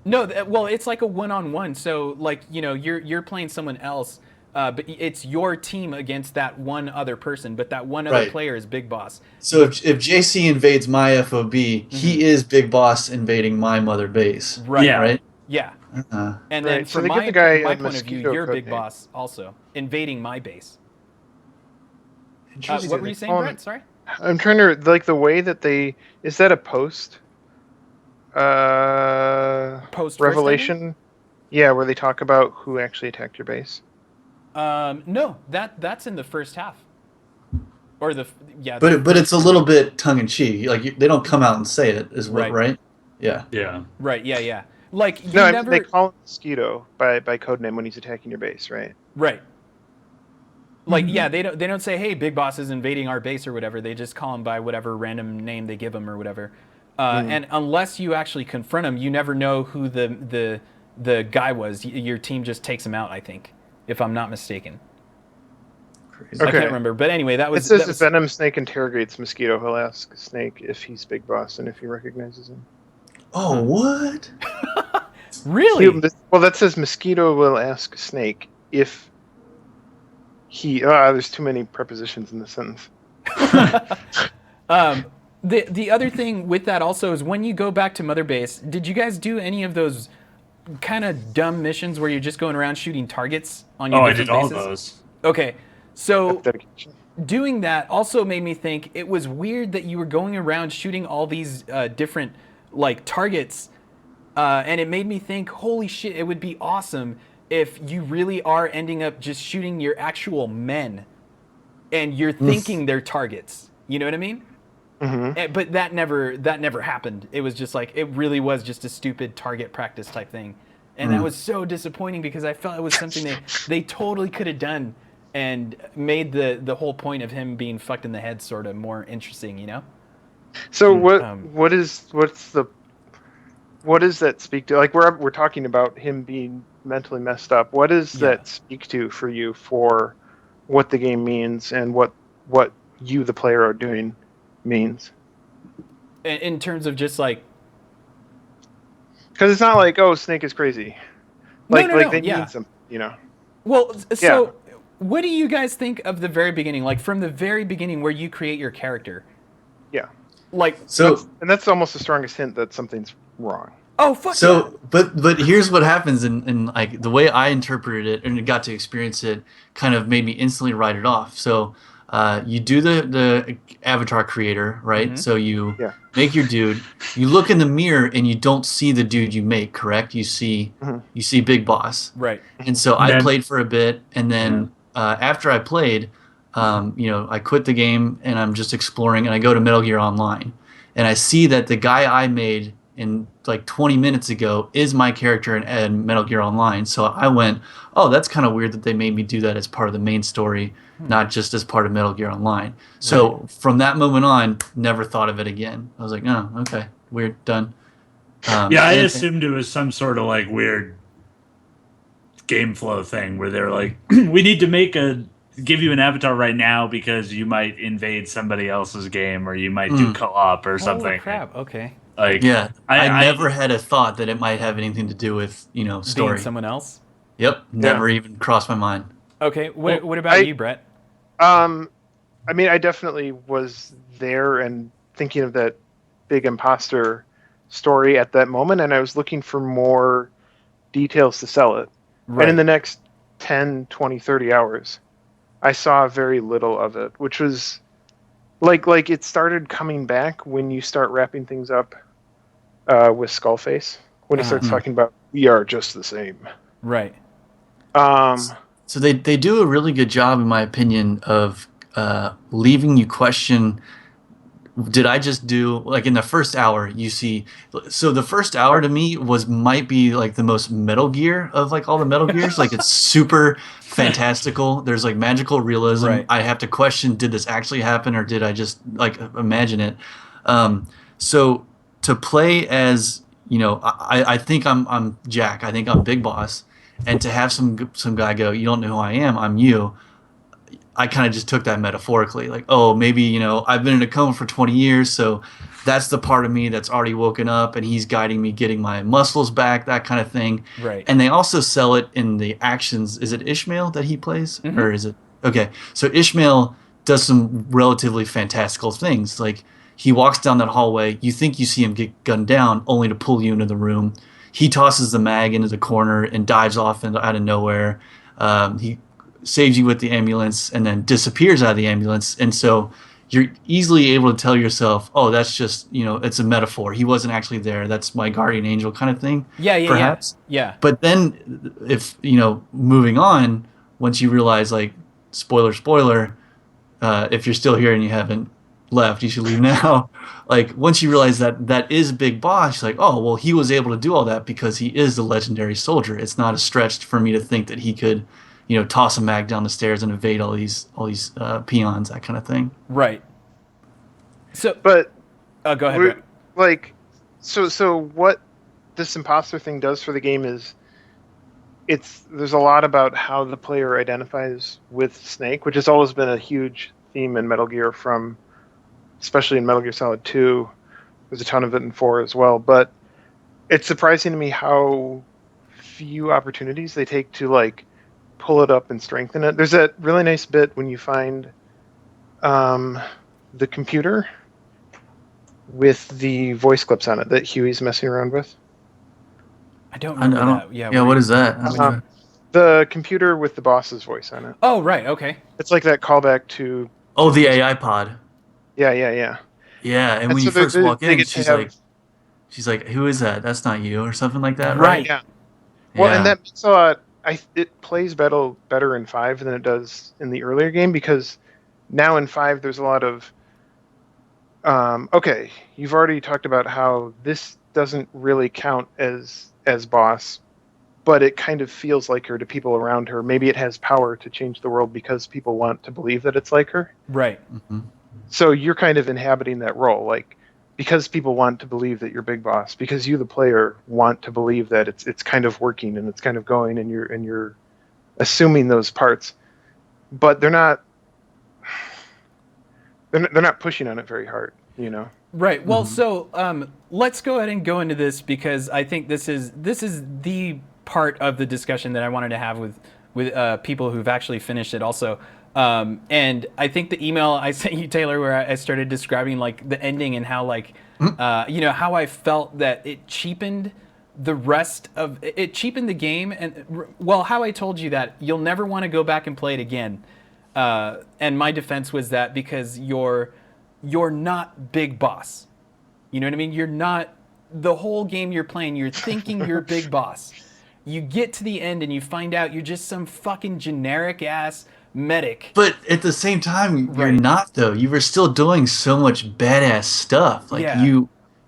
No, well, it's like a one-on-one. So, like, you're playing someone else, but it's your team against that one other person. But that one other Right. player is Big Boss. So if JC invades my FOB, he is Big Boss invading my mother base. Right. Yeah. Right? Yeah. Uh, And then Right, so from they give my the guy my a point of view, mosquito you're code Big name. Boss also invading my base. interesting. What were you saying, call Brent? it- Sorry. I'm trying to like the way that they is that a post Post revelation? Yeah, where they talk about who actually attacked your base. No, that's in the first half. Or yeah. But it's a little bit tongue in cheek. Like they don't come out and say it, is what Right. right? Yeah. Yeah. Right. Yeah. Like you No, I mean, never. they call him mosquito by codename when he's attacking your base, right? Right. Like yeah, they don't say, "Hey, Big Boss is invading our base" or whatever. They just call him by whatever random name they give him or whatever. And unless you actually confront him, you never know who the guy was. Your team just takes him out, I think, if I'm not mistaken. Crazy. I Okay. can't remember, but anyway, that It was. says that if was Venom Snake interrogates Mosquito, he'll ask Snake if he's Big Boss and if he recognizes him. Oh, what? really. Well, that says Mosquito will ask Snake if he. There's too many prepositions in the sentence. The other thing with that also is when you go back to Mother Base, did you guys do any of those kind of dumb missions where you're just going around shooting targets on your Oh, I different did all bases? those. Okay, so Dedication. doing that also made me think it was weird that you were going around shooting all these different like targets, and it made me think, holy shit, it would be awesome if you really are ending up just shooting your actual men, and you're thinking they're targets. You know what I mean? But that never happened. It was just like it really was just a stupid target practice type thing, and that was so disappointing because I felt it was something they totally could have done and made the whole point of him being fucked in the head sort of more interesting, you know? So what does that speak to? Like we're talking about him being mentally messed up. What does that speak to for you for what the game means and what you the player are doing means? In terms of just like Because it's not like Snake is crazy. Like no, they yeah. mean something, you know. Well, so what do you guys think of the very beginning? Like from the very beginning where you create your character? Yeah. Like So That's almost the strongest hint that something's wrong. oh fuck So, but here's what happens, and like the way I interpreted it and got to experience it, kind of made me instantly write it off. So, you do the avatar creator, right? So you make your dude. You look in the mirror and you don't see the dude you make. Correct? You see Big Boss. Right. And so I Then- played for a bit, and then after I played, I quit the game and I'm just exploring, and I go to Metal Gear Online, and I see that the guy I made in like 20 minutes ago is my character in Metal Gear Online. So I went, oh, that's kind of weird that they made me do that as part of the main story, not just as part of Metal Gear Online. So from that moment on, never thought of it again. I was like, oh, okay, weird, done. Yeah, I assumed it was some sort of like weird game flow thing where they're like, we need to give you an avatar right now because you might invade somebody else's game or you might do co-op or something. Holy crap. Okay. Like, Yeah, I I never had a thought that it might have anything to do with story. Being someone else. Yep, never even crossed my mind. Okay. What about you, Brett? I mean, I definitely was there and thinking of that big imposter story at that moment, and I was looking for more details to sell it. Right. And in the next 10, 20, 30 hours, I saw very little of it, which was like it started coming back when you start wrapping things up with Skullface, when he starts talking about, we are just the same. Right. So they do a really good job, in my opinion, of leaving you question, did I just do, like in the first hour you see, so the first hour to me might be like the most Metal Gear of like all the Metal Gears. Like it's super fantastical. There's like magical realism. Right. I have to question, did this actually happen or did I just like imagine it? So to play as, I think I'm Jack. I think I'm Big Boss. And to have some guy go, you don't know who I am, I'm you. I kind of just took that metaphorically, like, oh, maybe I've been in a coma for 20 years, so that's the part of me that's already woken up, and he's guiding me, getting my muscles back, that kind of thing. Right. And they also sell it in the actions. Is it Ishmael that he plays, Mm-hmm. or is it okay? So Ishmael does some relatively fantastical things. Like he walks down that hallway, you think you see him get gunned down, only to pull you into the room. He tosses the mag into the corner and dives off out of nowhere. He saves you with the ambulance and then disappears out of the ambulance. And so you're easily able to tell yourself, oh, that's just, it's a metaphor. He wasn't actually there. That's my guardian angel kind of thing. Yeah, perhaps. Yeah. But then if, moving on, once you realize, like, spoiler, if you're still here and you haven't left, you should leave now. Like, once you realize that is Big Boss, like, oh, well, he was able to do all that because he is the legendary soldier. It's not a stretch for me to think that he could, toss a mag down the stairs and evade all these peons, that kind of thing. Right. So, But go ahead, Brett. like, so what this imposter thing does for the game is there's a lot about how the player identifies with Snake, which has always been a huge theme in Metal Gear, especially in Metal Gear Solid 2. There's a ton of it in 4 as well, but it's surprising to me how few opportunities they take to, like, pull it up and strengthen it. There's that really nice bit when you find the computer with the voice clips on it that Huey's messing around with. I don't remember that. Yeah, what is that? The computer with the boss's voice on it. Oh, right, okay. It's like that callback to... Oh, the AI pod. Yeah. Yeah, and when you first walk in, she's like, who is that? That's not you, or something like that, right? Yeah. Well, and that makes a lot... it plays better in 5 than it does in the earlier game, because now in 5 there's a lot of... okay, you've already talked about how this doesn't really count as boss, but it kind of feels like her to people around her. Maybe it has power to change the world because people want to believe that it's like her. Right. Mm-hmm. So you're kind of inhabiting that role, like, because people want to believe that you're Big Boss, because you, the player, want to believe that it's kind of working and it's kind of going, and you're assuming those parts, but they're not pushing on it very hard, Right. Well, so let's go ahead and go into this, because I think this is the part of the discussion that I wanted to have with people who've actually finished it also. And I think the email I sent you, Taylor, where I started describing, like, the ending and how, like, how I felt that it cheapened it cheapened the game, and how I told you that you'll never want to go back and play it again. And my defense was that because you're not Big Boss. You know what I mean? You're not, the whole game you're playing, you're thinking you're Big Boss. You get to the end and you find out you're just some fucking generic ass medic. But at the same time, you're not, though. You were still doing so much badass stuff. Like,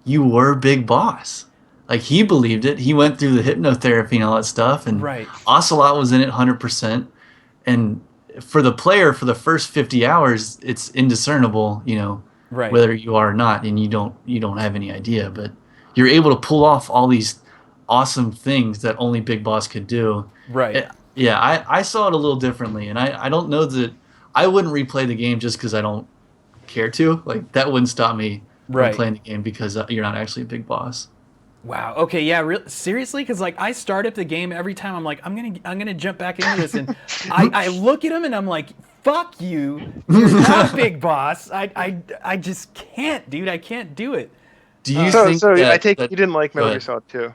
you were Big Boss. Like, he believed it. He went through the hypnotherapy and all that stuff. And Ocelot was in it 100%. And for the player, for the first 50 hours, it's indiscernible, whether you are or not, and you don't have any idea. But you're able to pull off all these awesome things that only Big Boss could do. Right. Yeah, I saw it a little differently, and I don't know that I wouldn't replay the game just because I don't care to. Like, that wouldn't stop me from playing the game because you're not actually a Big Boss. Wow. Okay. Yeah. Seriously, because, like, I start up the game every time. I'm like, I'm gonna jump back into this, and I look at him and I'm like, fuck you. You're not Big Boss. I just can't, dude. I can't do it. Do you think so that, I take you didn't like Metal Gear Solid 2?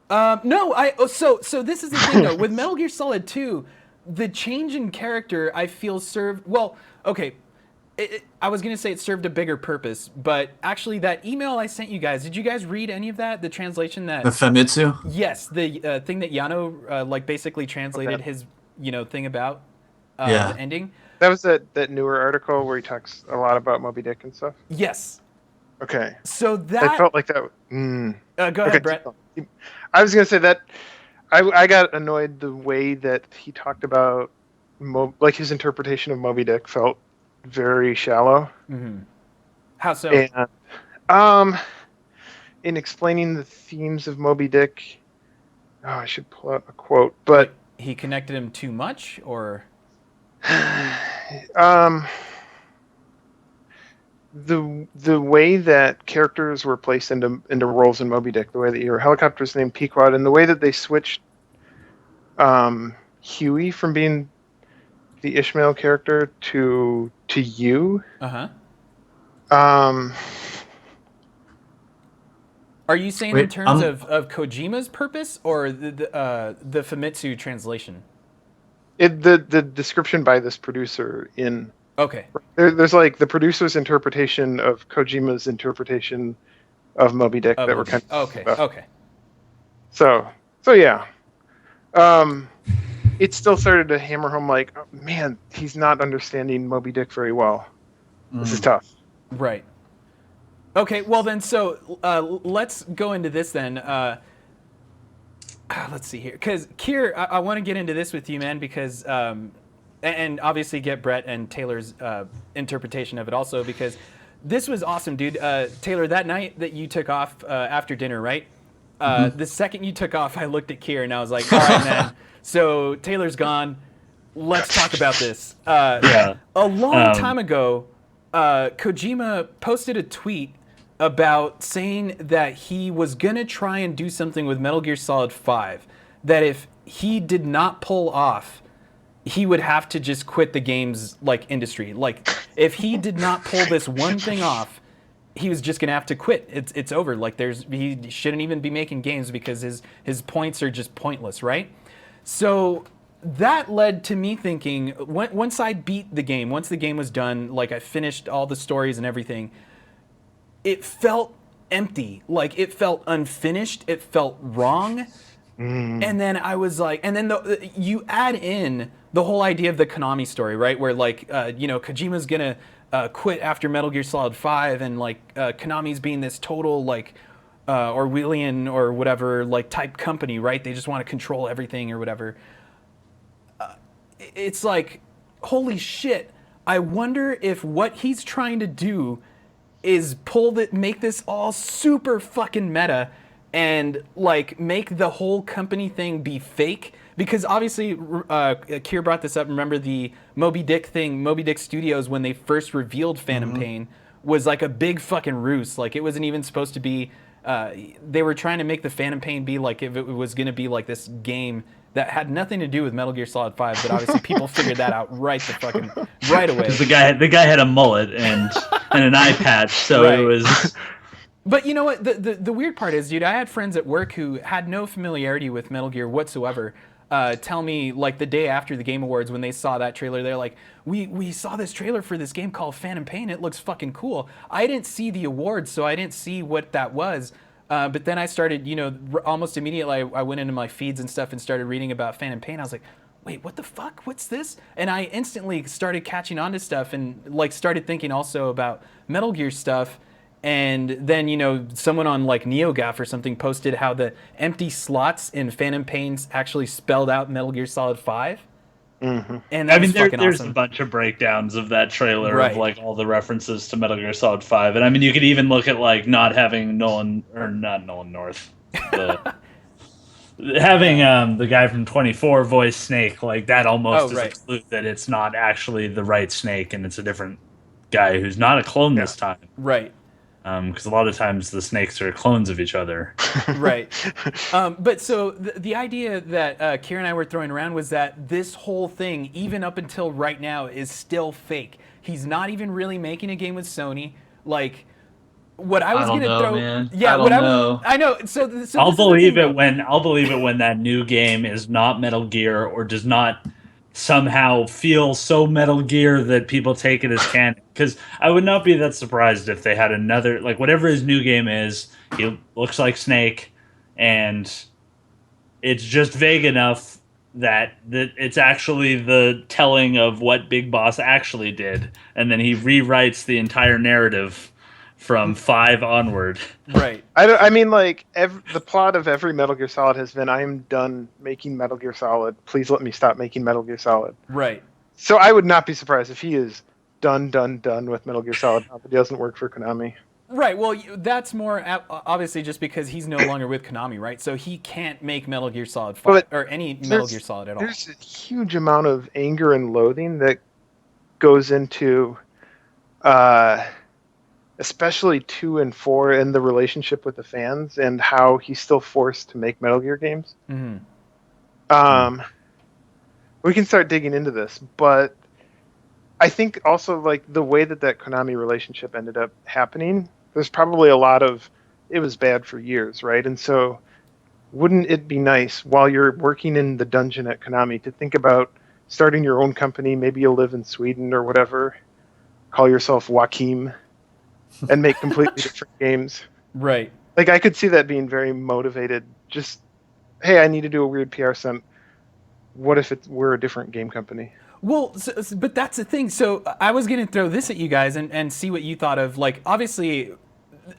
No. So this is the thing, though. With Metal Gear Solid 2, the change in character, I feel, served. Well, okay. I was going to say it served a bigger purpose, but actually that email I sent you guys, did you guys read any of that? The translation that... The Famitsu? Yes, the thing that Yano basically translated his thing about the ending. That was that newer article where he talks a lot about Moby Dick and stuff? Yes. Okay. So that... I felt like that... go ahead, Brett. I was going to say that I got annoyed the way that he talked about... his interpretation of Moby Dick felt very shallow. Mm-hmm. How so? And in explaining the themes of Moby Dick, I should pull out a quote, but he connected him too much, or the way that characters were placed into roles in Moby Dick, the way that your helicopter's named Pequod, and the way that they switched Huey from being the Ishmael character to you. Uh-huh. Um, Are you saying in Wait, terms of Kojima's purpose or the Famitsu translation? the description by this producer in Okay. there's like the producer's interpretation of Kojima's interpretation of Moby Dick that were kind of Okay. Okay. so yeah. It still started to hammer home like, oh, man, he's not understanding Moby Dick very well. This is tough. Right. Okay, well then, so let's go into this then. Let's see here, because Kier, I want to get into this with you, man, because and obviously get Brett and Taylor's interpretation of it also, because this was awesome, dude. Taylor, that night that you took off after dinner, right? The second you took off, I looked at Kier and I was like, all right, man. So Taylor's gone. Let's talk about this. Yeah. A long time ago, Kojima posted a tweet about saying that he was gonna try and do something with Metal Gear Solid 5. That if he did not pull off, he would have to just quit the games like industry. Like if he did not pull this one thing off, he was just gonna have to quit. It's over. Like he shouldn't even be making games because his points are just pointless, right? So that led to me thinking, once I beat the game, once the game was done, like I finished all the stories and everything, it felt empty. Like it felt unfinished. It felt wrong. And then I was like, and then you add in the whole idea of the Konami story, right? Where like, Kojima's gonna quit after Metal Gear Solid 5, and like Konami's being this total like Orwellian or whatever like type company, right? They just want to control everything or whatever. It's like, holy shit! I wonder if what he's trying to do is make this all super fucking meta and like make the whole company thing be fake. Because obviously, Kier brought this up. Remember the Moby Dick thing? Moby Dick Studios, when they first revealed Phantom Pain, was like a big fucking ruse. Like it wasn't even supposed to be. They were trying to make the Phantom Pain be like if it was going to be like this game that had nothing to do with Metal Gear Solid 5. But obviously, people figured that out right away. Because the guy had a mullet and an eye patch, so Right. it was. But you know what? The weird part is, dude, I had friends at work who had no familiarity with Metal Gear whatsoever. Tell me, like the day after the Game Awards, when they saw that trailer, they're like, we saw this trailer for this game called Phantom Pain. It looks fucking cool. I didn't see the awards, so I didn't see what that was. But then I started, almost immediately, I went into my feeds and stuff and started reading about Phantom Pain. I was like, wait, what the fuck? What's this? And I instantly started catching on to stuff and like started thinking also about Metal Gear stuff. And then, someone on like NeoGAF or something posted how the empty slots in Phantom Pains actually spelled out Metal Gear Solid 5. Mm-hmm. And that was fucking there's awesome. a bunch of breakdowns of that trailer Right. of like all the references to Metal Gear Solid 5. And I mean, you could even look at like not having not Nolan North. Having the guy from 24 voice Snake, like that almost is a clue that it's not actually the right Snake and it's a different guy who's not a clone this time. Right. Because a lot of times the snakes are clones of each other. Right. But so the idea that Kier and I were throwing around was that this whole thing, even up until right now, is still fake. He's not even really making a game with Sony. Like, what I was going to throw, man. yeah, I don't know. I know. So I'll believe it when that new game is not Metal Gear or does not somehow feel so Metal Gear that people take it as canon. Because I would not be that surprised if they had another, like whatever his new game is, he looks like Snake, and it's just vague enough that it's actually the telling of what Big Boss actually did, and then he rewrites the entire narrative from 5 onward. Right. I mean, like, the plot of every Metal Gear Solid has been, I am done making Metal Gear Solid. Please let me stop making Metal Gear Solid. Right. So I would not be surprised if he is done with Metal Gear Solid. But it doesn't work for Konami. Right. Well, that's more obviously just because he's no longer with Konami, right? So he can't make Metal Gear Solid 5 But or any Metal Gear Solid at all. There's a huge amount of anger and loathing that goes into especially 2 and 4 and the relationship with the fans and how he's still forced to make Metal Gear games. We can start digging into this, but I think also like the way that Konami relationship ended up happening, there's probably a lot of it was bad for years, right? And so wouldn't it be nice while you're working in the dungeon at Konami to think about starting your own company? Maybe you'll live in Sweden or whatever, call yourself Joachim, and make completely different games. Right. Like I could see that being very motivated. Just, hey, I need to do a weird PR stunt. What if we're a different game company? Well, but that's the thing. So I was going to throw this at you guys and see what you thought of. Like, obviously,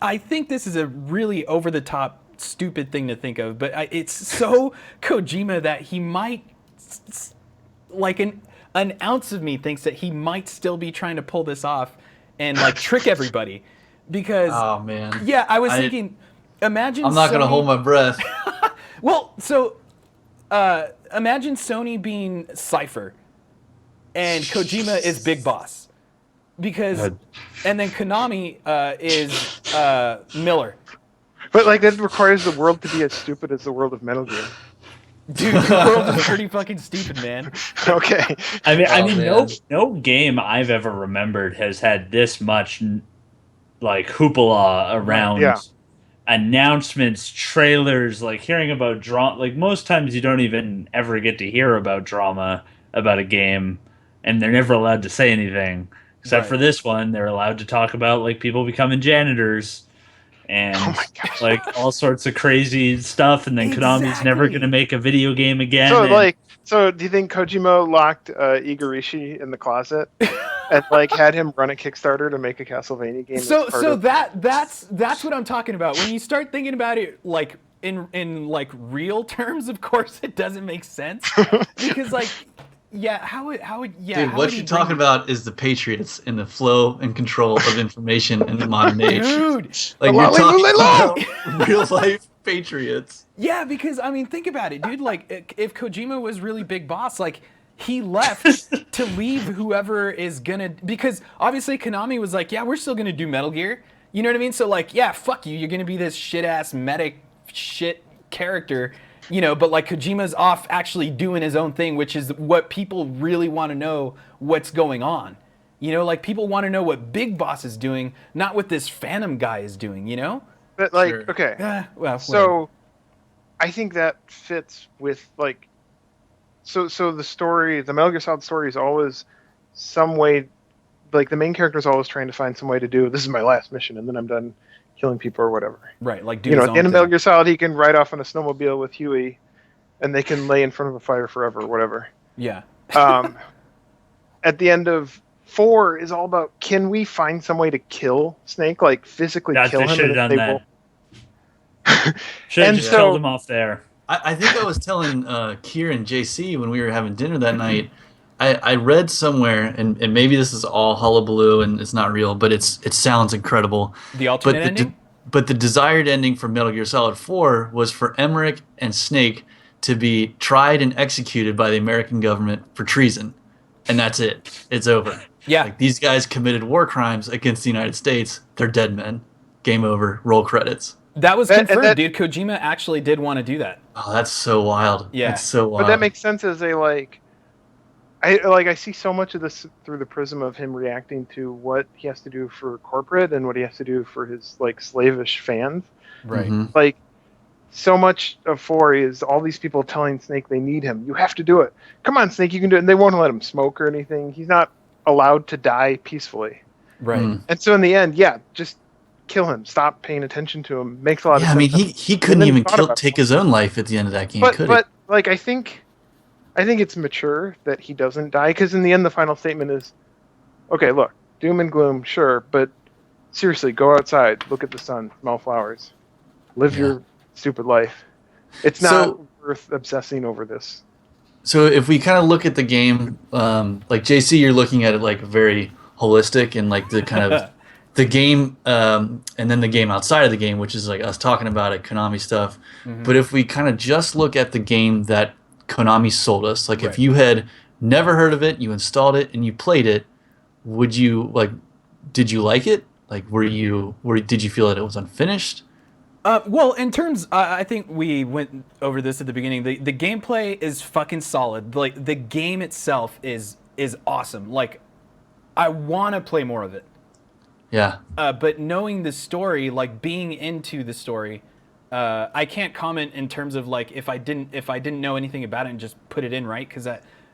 I think this is a really over-the-top, stupid thing to think of. But it's so Kojima that he might, like an ounce of me thinks that he might still be trying to pull this off and like trick everybody. Because, oh man, yeah, I was thinking, imagine I'm not going to Sony- hold my breath. Well, so imagine Sony being Cypher and Kojima is Big Boss. Because, and then Konami is Miller. But like that requires the world to be as stupid as the world of Metal Gear. Dude, the world is pretty fucking stupid, man. Okay. I mean, man. no game I've ever remembered has had this much like hoopla around announcements, trailers, like hearing about drama. Like most times you don't even ever get to hear about drama about a game, and they're never allowed to say anything. Except for this one, they're allowed to talk about like people becoming janitors and like all sorts of crazy stuff, and then Konami's never going to make a video game again. So do you think Kojima locked Igarashi in the closet and like had him run a Kickstarter to make a Castlevania game? That's what I'm talking about. When you start thinking about it like in like real terms, of course it doesn't make sense because like. Yeah, Dude, what you're talking about is the Patriots and the flow and control of information in the modern age. Dude, like you're talking about real life Patriots. Yeah, because I mean, think about it, dude. Like, if Kojima was really Big Boss, like he left to leave whoever is gonna, because obviously Konami was like, yeah, we're still gonna do Metal Gear. You know what I mean? So like, yeah, fuck you. You're gonna be this shit ass medic shit character. You know, but like Kojima's off actually doing his own thing, which is what people really want to know what's going on. You know, like people want to know what Big Boss is doing, not what this Phantom guy is doing, you know? But like, okay. So I think that fits with like, so the story, the Metal Gear Solid story is always some way, like the main character is always trying to find some way to do, this is my last mission and then I'm done killing people or whatever. Right, like at the end of Metal Gear Solid, he can ride off on a snowmobile with Huey, and they can lay in front of a fire forever, or whatever. Yeah. At the end of 4 is all about, can we find some way to kill Snake, like physically kill him? Should have done that. Should have just killed him off there. I think I was telling Kier and JC when we were having dinner that night. I read somewhere, and maybe this is all hullabaloo and it's not real, but it sounds incredible. The alternate ending? But the desired ending for Metal Gear Solid 4 was for Emmerich and Snake to be tried and executed by the American government for treason. And that's it. It's over. Yeah. Like, these guys committed war crimes against the United States. They're dead men. Game over. Roll credits. That was confirmed, dude. Kojima actually did want to do that. Oh, that's so wild. Yeah. That's so wild. But that makes sense as I see so much of this through the prism of him reacting to what he has to do for corporate and what he has to do for his like slavish fans. Right. Mm-hmm. Like so much of 4 is all these people telling Snake they need him. You have to do it. Come on, Snake, you can do it. And they won't let him smoke or anything. He's not allowed to die peacefully. Right. Mm. And so in the end, just kill him. Stop paying attention to him. Makes a lot of sense. I mean, he couldn't even take his own life at the end of that game, could he? But like I think it's mature that he doesn't die, because in the end the final statement is, okay, look, doom and gloom, sure, but seriously, go outside, look at the sun, smell flowers, live your stupid life. It's not worth obsessing over this. So if we kind of look at the game, like JC, you're looking at it like very holistic and like the kind of the game, and then the game outside of the game, which is like us talking about it, Konami stuff. Mm-hmm. But if we kind of just look at the game that Konami sold us, like if you had never heard of it, you installed it and you played it, did you like it? Like, did you feel that it was unfinished? Well, in terms, I think we went over this at the beginning. The gameplay is fucking solid. Like the game itself is awesome. Like I want to play more of it. Yeah. But knowing the story, like being into the story, I can't comment in terms of like if I didn't know anything about it and just put it in, right? Because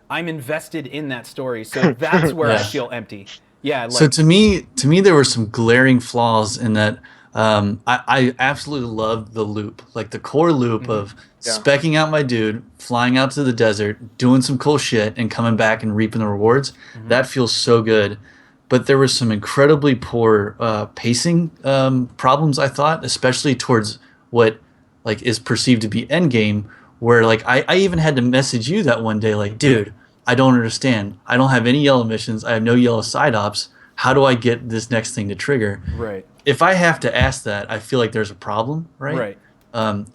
I'm invested in that story, so that's where I feel empty. Yeah. Like, So to me, there were some glaring flaws in that. I absolutely loved the loop, like the core loop of specking out my dude, flying out to the desert, doing some cool shit, and coming back and reaping the rewards. That feels so good. But there was some incredibly poor pacing problems, I thought, especially towards what like is perceived to be endgame, where like I even had to message you that one day, like, dude, I don't understand. I don't have any yellow missions. I have no yellow side ops. How do I get this next thing to trigger? right. If I have to ask that, I feel like there's a problem, right? Right.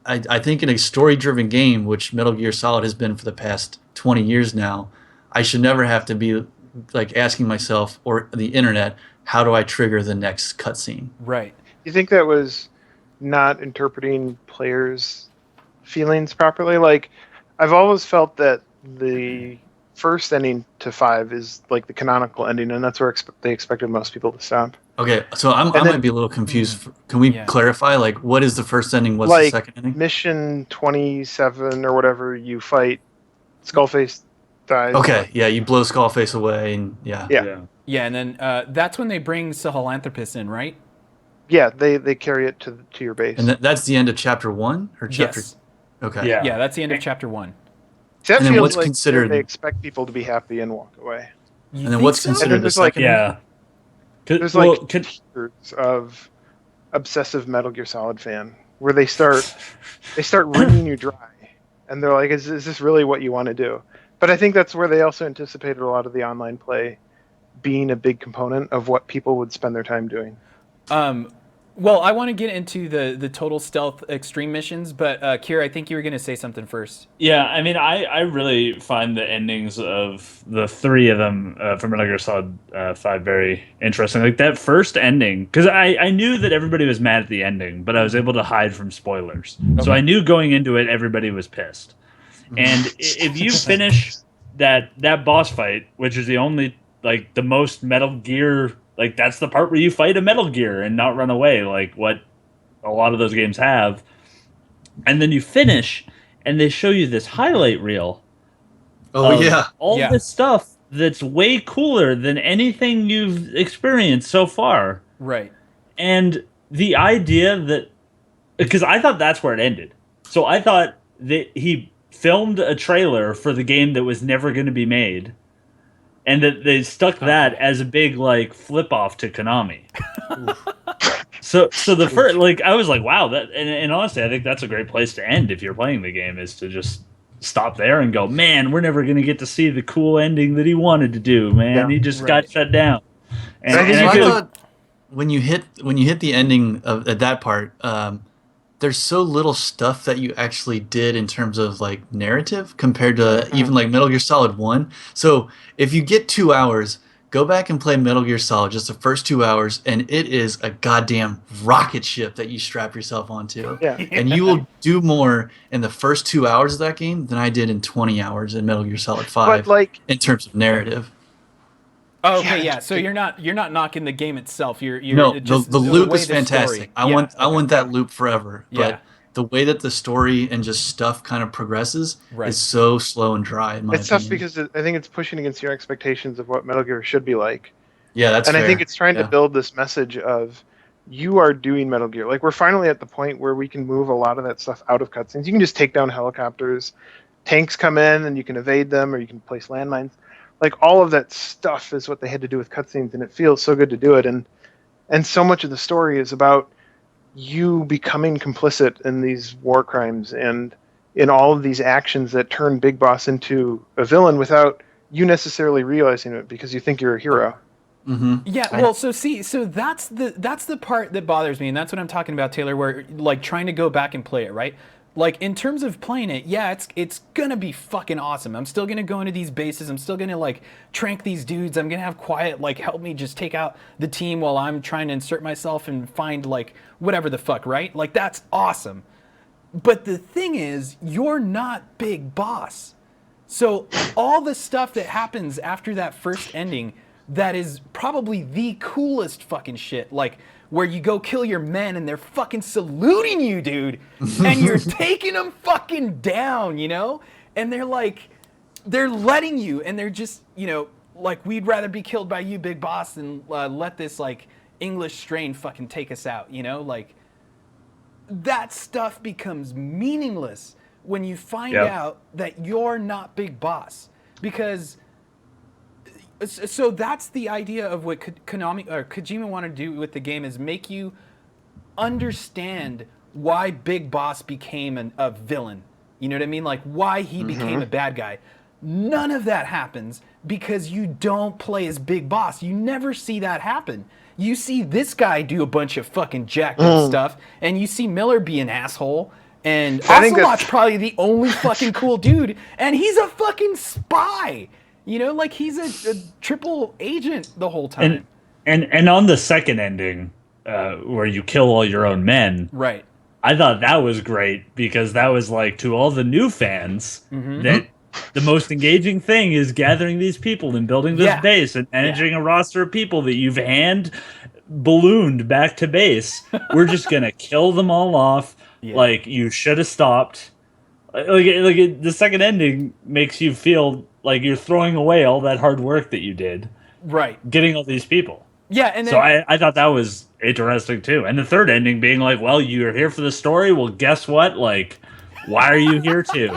I think in a story-driven game, which Metal Gear Solid has been for the past 20 years now, I should never have to be like asking myself or the internet, how do I trigger the next cutscene? Right. You think that was not interpreting players' feelings properly? Like, I've always felt that the first ending to 5 is like the canonical ending, and that's where they expected most people to stop. Okay, so I then- might be a little confused. Can we clarify, like, what is the first ending? What's the Like second ending? mission 27 or whatever, you fight Skullface dies. Okay, yeah, you blow Skullface away, and yeah. Yeah, and then that's when they bring Sahelanthropus in, right? Yeah, they carry it to your base. And that's the end of chapter 1 or chapter? Yes. Okay. Yeah. Yeah, that's the end of chapter 1. See, that and then feels what's like considered- they expect people to be happy and walk away. You And then think what's so? And considered then the there's like second? Yeah. there's Well, like tiers of obsessive Metal Gear Solid fan where they start wringing you dry, and they're like, is this really what you want to do? But I think that's where they also anticipated a lot of the online play being a big component of what people would spend their time doing. Well, I want to get into the total stealth extreme missions, but Kira, I think you were going to say something first. Yeah, I mean, I really find the endings of the 3 of them from Metal Gear Solid 5 very interesting. Like that first ending, because I knew that everybody was mad at the ending, but I was able to hide from spoilers. So I knew going into it, everybody was pissed. And if you finish that boss fight, which is the only, like, the most Metal Gear, like, that's the part where you fight a Metal Gear and not run away, like what a lot of those games have. And then you finish, and they show you this highlight reel. Oh, yeah. All Yeah. this stuff that's way cooler than anything you've experienced so far. Right. And the idea that... Because I thought that's where it ended. So I thought that he filmed a trailer for the game that was never going to be made, and that they stuck that as a big, like, flip off to Konami. So the first, like, I was like, wow, that, and honestly, I think that's a great place to end if you're playing the game, is to just stop there and go, man, we're never going to get to see the cool ending that he wanted to do, man. Yeah. He just Right. got shut down. And, I and think So I I feel thought when you hit the ending of at that part, there's so little stuff that you actually did in terms of like narrative compared to even like Metal Gear Solid 1. So if you get 2 hours, go back and play Metal Gear Solid, just the first 2 hours, and it is a goddamn rocket ship that you strap yourself onto. Yeah. And you will do more in the first 2 hours of that game than I did in 20 hours in Metal Gear Solid 5 But like, in terms of narrative. Oh, okay, Yeah, yeah. So you're not knocking the game itself. You're No, just the loop way is the fantastic. story. I Yeah, want okay. that loop forever. Yeah. But the way that the story and just stuff kind of progresses Right. is so slow and dry in my it's tough opinion. because I think it's pushing against your expectations of what Metal Gear should be like. Yeah, that's And fair. I think it's trying Yeah. to build this message of you are doing Metal Gear. Like, we're finally at the point where we can move a lot of that stuff out of cutscenes. You can just take down helicopters, tanks come in, and you can evade them, or you can place landmines. Like, all of that stuff is what they had to do with cutscenes, and it feels so good to do it. And so much of the story is about you becoming complicit in these war crimes and in all of these actions that turn Big Boss into a villain without you necessarily realizing it because you think you're a hero. Yeah, well, so that's the part that bothers me, and that's what I'm talking about, Taylor. Where like trying to go back and play it, right? Like, in terms of playing it, yeah, it's gonna be fucking awesome. I'm still gonna go into these bases. I'm still gonna, like, trank these dudes. I'm gonna have Quiet, like, help me just take out the team while I'm trying to insert myself and find, like, whatever the fuck, right? Like, that's awesome. But the thing is, you're not Big Boss. So all the stuff that happens after that first ending, that is probably the coolest fucking shit. Like, where you go kill your men and they're fucking saluting you, dude. And you're taking them fucking down, you know? And they're like, they're letting you, and they're just, you know, like, we'd rather be killed by you, Big Boss, than let this, like, English strain fucking take us out, you know? Like, that stuff becomes meaningless when you find out that you're not Big Boss. Because, so that's the idea of what Konami or Kojima wanted to do with the game, is make you understand why Big Boss became a villain. You know what I mean? Like, why he became a bad guy. None of that happens because you don't play as Big Boss. You never see that happen. You see this guy do a bunch of fucking jacked up stuff, and you see Miller be an asshole, and Ocelot's probably the only fucking cool dude, and he's a fucking spy. You know, like, he's a triple agent the whole time. And on the second ending, where you kill all your own men, right? I thought that was great, because that was like, to all the new fans, that the most engaging thing is gathering these people and building this base and managing a roster of people that you've hand ballooned back to base. We're just gonna kill them all off. Like, you should have stopped. Like, the second ending makes you feel like you're throwing away all that hard work that you did, right? Getting all these people. Yeah, and then, so I thought that was interesting too. And the third ending being like, well, you're here for the story. Well, guess what? Like, why are you here too?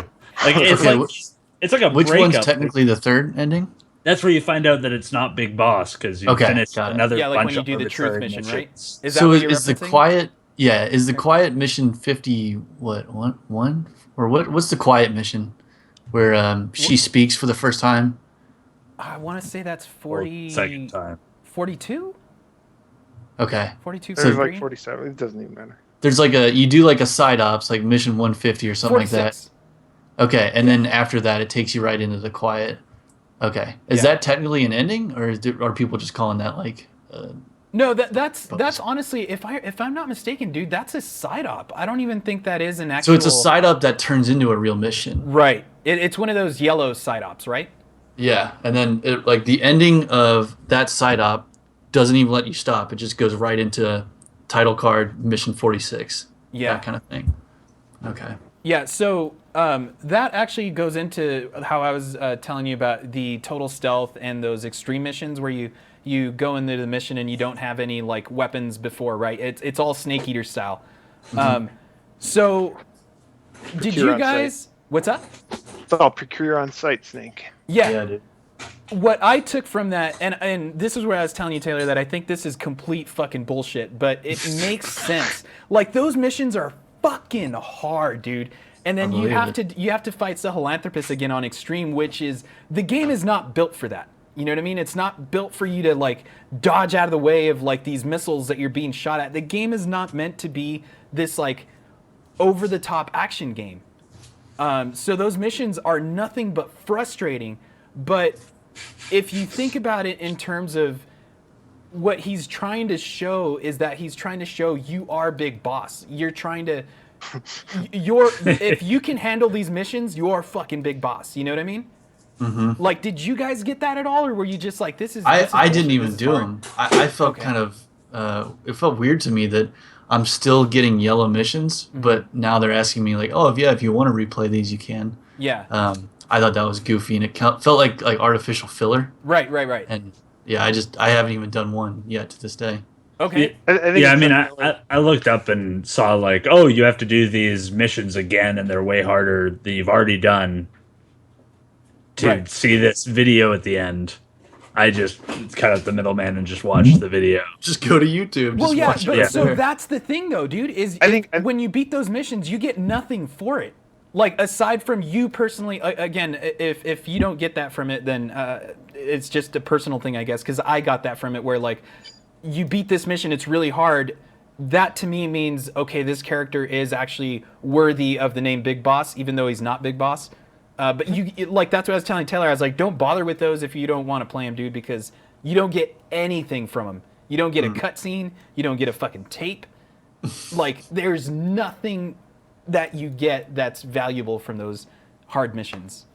Like, it's like a which breakup. one's technically the third ending? That's where you find out that it's not Big Boss, because you finished another like bunch when you of do the truth mission, missions. right? Is that what is the quiet? Yeah, is the quiet mission 50? What one or what? What's the quiet mission where she speaks for the first time? I want to say that's 40. Second time. 42. Okay. 42. So like 47. It doesn't even matter. There's like you do like a side ops, like mission 150 or something 46. Like that. Okay, and then after that, it takes you right into the quiet. Okay, is that technically an ending, or are people just calling that like? No, that's honestly, if I'm not mistaken, dude, that's a side op. I don't even think that is an actual. So it's a side op that turns into a real mission. Right. It's one of those yellow side ops, right? Yeah, and then like the ending of that side op doesn't even let you stop. It just goes right into title card mission 46. Yeah, that kind of thing. Okay. Yeah. So that actually goes into how I was telling you about the total stealth and those extreme missions where you go into the mission and you don't have any like weapons before, right? It's all Snake Eater style. So did you guys? What's up? It's all procure on site, Snake. Yeah, dude. What I took from that, and this is where I was telling you, Taylor, that I think this is complete fucking bullshit, but it makes sense. Like, those missions are fucking hard, dude. And then you have to fight Sahelanthropus again on Extreme, which is, the game is not built for that. You know what I mean? It's not built for you to like dodge out of the way of like these missiles that you're being shot at. The game is not meant to be this like over the top action game. So those missions are nothing but frustrating. But if you think about it in terms of what he's trying to show, is that he's trying to show you are Big Boss. You're trying to, if you can handle these missions, you're fucking Big Boss. You know what I mean? Mm-hmm. Like, did you guys get that at all, or were you just like, this is? I didn't even do them. I felt kind of, it felt weird to me that I'm still getting yellow missions, but now they're asking me like, oh, if you want to replay these, you can. Yeah. I thought that was goofy, and it felt like artificial filler. Right. And yeah, I haven't even done one yet to this day. Okay. I looked up and saw like, oh, you have to do these missions again, and they're way harder than you've already done. To see this video at the end, I just cut out the middleman and just watched the video. Just go to YouTube. Well, so that's the thing, though, dude. Is when you beat those missions, you get nothing for it. Like, aside from you personally, again, if you don't get that from it, then it's just a personal thing, I guess. Because I got that from it, where like you beat this mission, it's really hard, that to me means, okay, this character is actually worthy of the name Big Boss, even though he's not Big Boss. But like, that's what I was telling Taylor. I was like, don't bother with those if you don't want to play him, dude, because you don't get anything from him. You don't get a cutscene. You don't get a fucking tape. Like, there's nothing that you get that's valuable from those hard missions.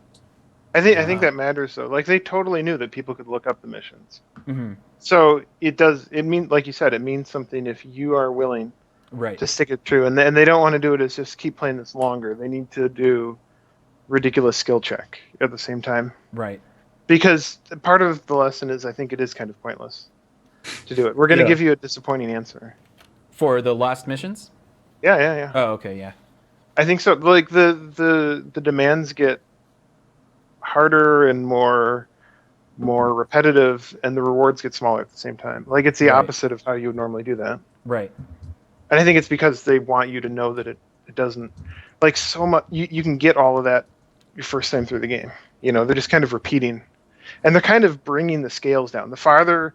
I think that matters though. Like, they totally knew that people could look up the missions. Mm-hmm. So it means, like you said, it means something if you are willing Right. to stick it through. And they don't want to do it as just keep playing this longer. They need to do ridiculous skill check at the same time. Right. Because part of the lesson is, I think it is kind of pointless to do it. We're going to give you a disappointing answer. For the last missions? Yeah. Oh, okay, yeah. I think so. Like, the demands get harder and more repetitive, and the rewards get smaller at the same time. Like, it's the Right. opposite of how you would normally do that. Right. And I think it's because they want you to know that it doesn't, like, so much. You can get all of that your first time through the game. You know, they're just kind of repeating, and they're kind of bringing the scales down. The farther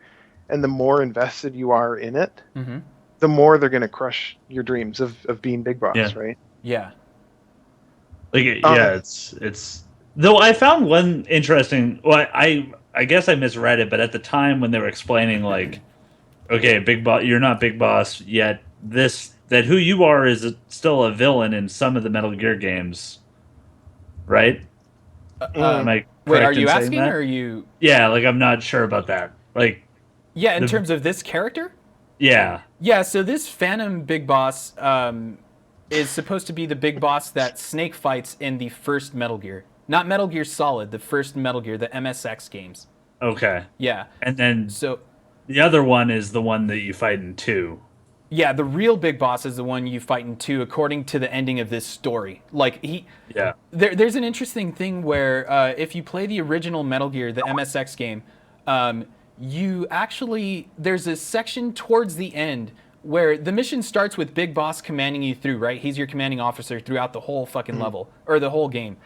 and the more invested you are in it, Mm-hmm. the more they're going to crush your dreams of being Big Boss, Yeah. right? Yeah. Like, it's though I found one interesting. Well, I guess I misread it, but at the time when they were explaining, like, okay, Big Boss, you're not Big Boss yet. That who you are is still a villain in some of the Metal Gear games, right? Am I Wait, correct are in you saying asking, that? or are you... Yeah, like, I'm not sure about that. Like, Yeah, in terms of this character? yeah, Yeah, so this Phantom Big Boss is supposed to be the Big Boss that Snake fights in the first Metal Gear. Not Metal Gear Solid, the first Metal Gear, the MSX games. okay. Yeah. And then So, the other one is the one that you fight in 2. yeah, the real Big Boss is the one you fight in 2, according to the ending of this story. Like, Yeah. There's an interesting thing where if you play the original Metal Gear, the MSX game, you actually, there's a section towards the end where the mission starts with Big Boss commanding you through, right? He's your commanding officer throughout the whole fucking level, or the whole game.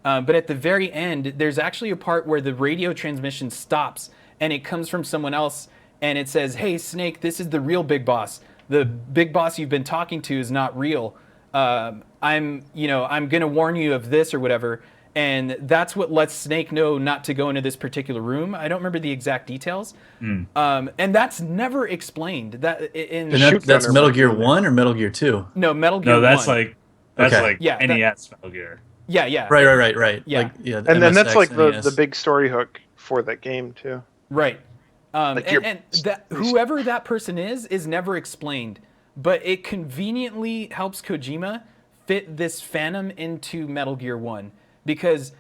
But at the very end, there's actually a part where the radio transmission stops and it comes from someone else and it says, "Hey, Snake, this is the real Big Boss. The Big Boss you've been talking to is not real. I'm going to warn you of this," or whatever. And that's what lets Snake know not to go into this particular room. I don't remember the exact details. And that's never explained. That's Metal Gear 1 or Metal Gear 2? No, Metal Gear No, that's 1. like that's Okay. like Yeah, NES Metal Gear. Yeah. Right. Yeah. Like, yeah, And then that's MSX, like the NES. big story hook for that game too. Right. Like you're- And that whoever that person is never explained, but it conveniently helps Kojima fit this Phantom into Metal Gear 1 because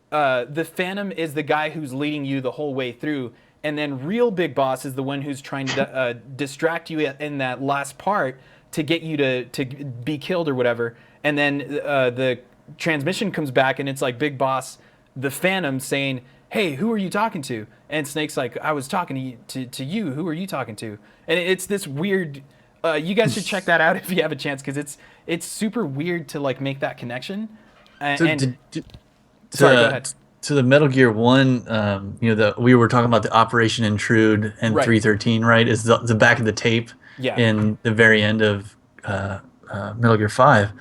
the Phantom is the guy who's leading you the whole way through, and then real Big Boss is the one who's trying to distract you in that last part to get you to be killed or whatever, and then the transmission comes back and it's like Big Boss, the Phantom, saying, "Hey, who are you talking to?" And Snake's like, "I was talking to you. Who are you talking to?" And it's this weird. You guys should check that out if you have a chance, because it's super weird to like make that connection. Sorry, go ahead. To the Metal Gear 1, we were talking about the Operation Intrude and Right. 313, right? Is the back of the tape in the very end of Metal Gear 5.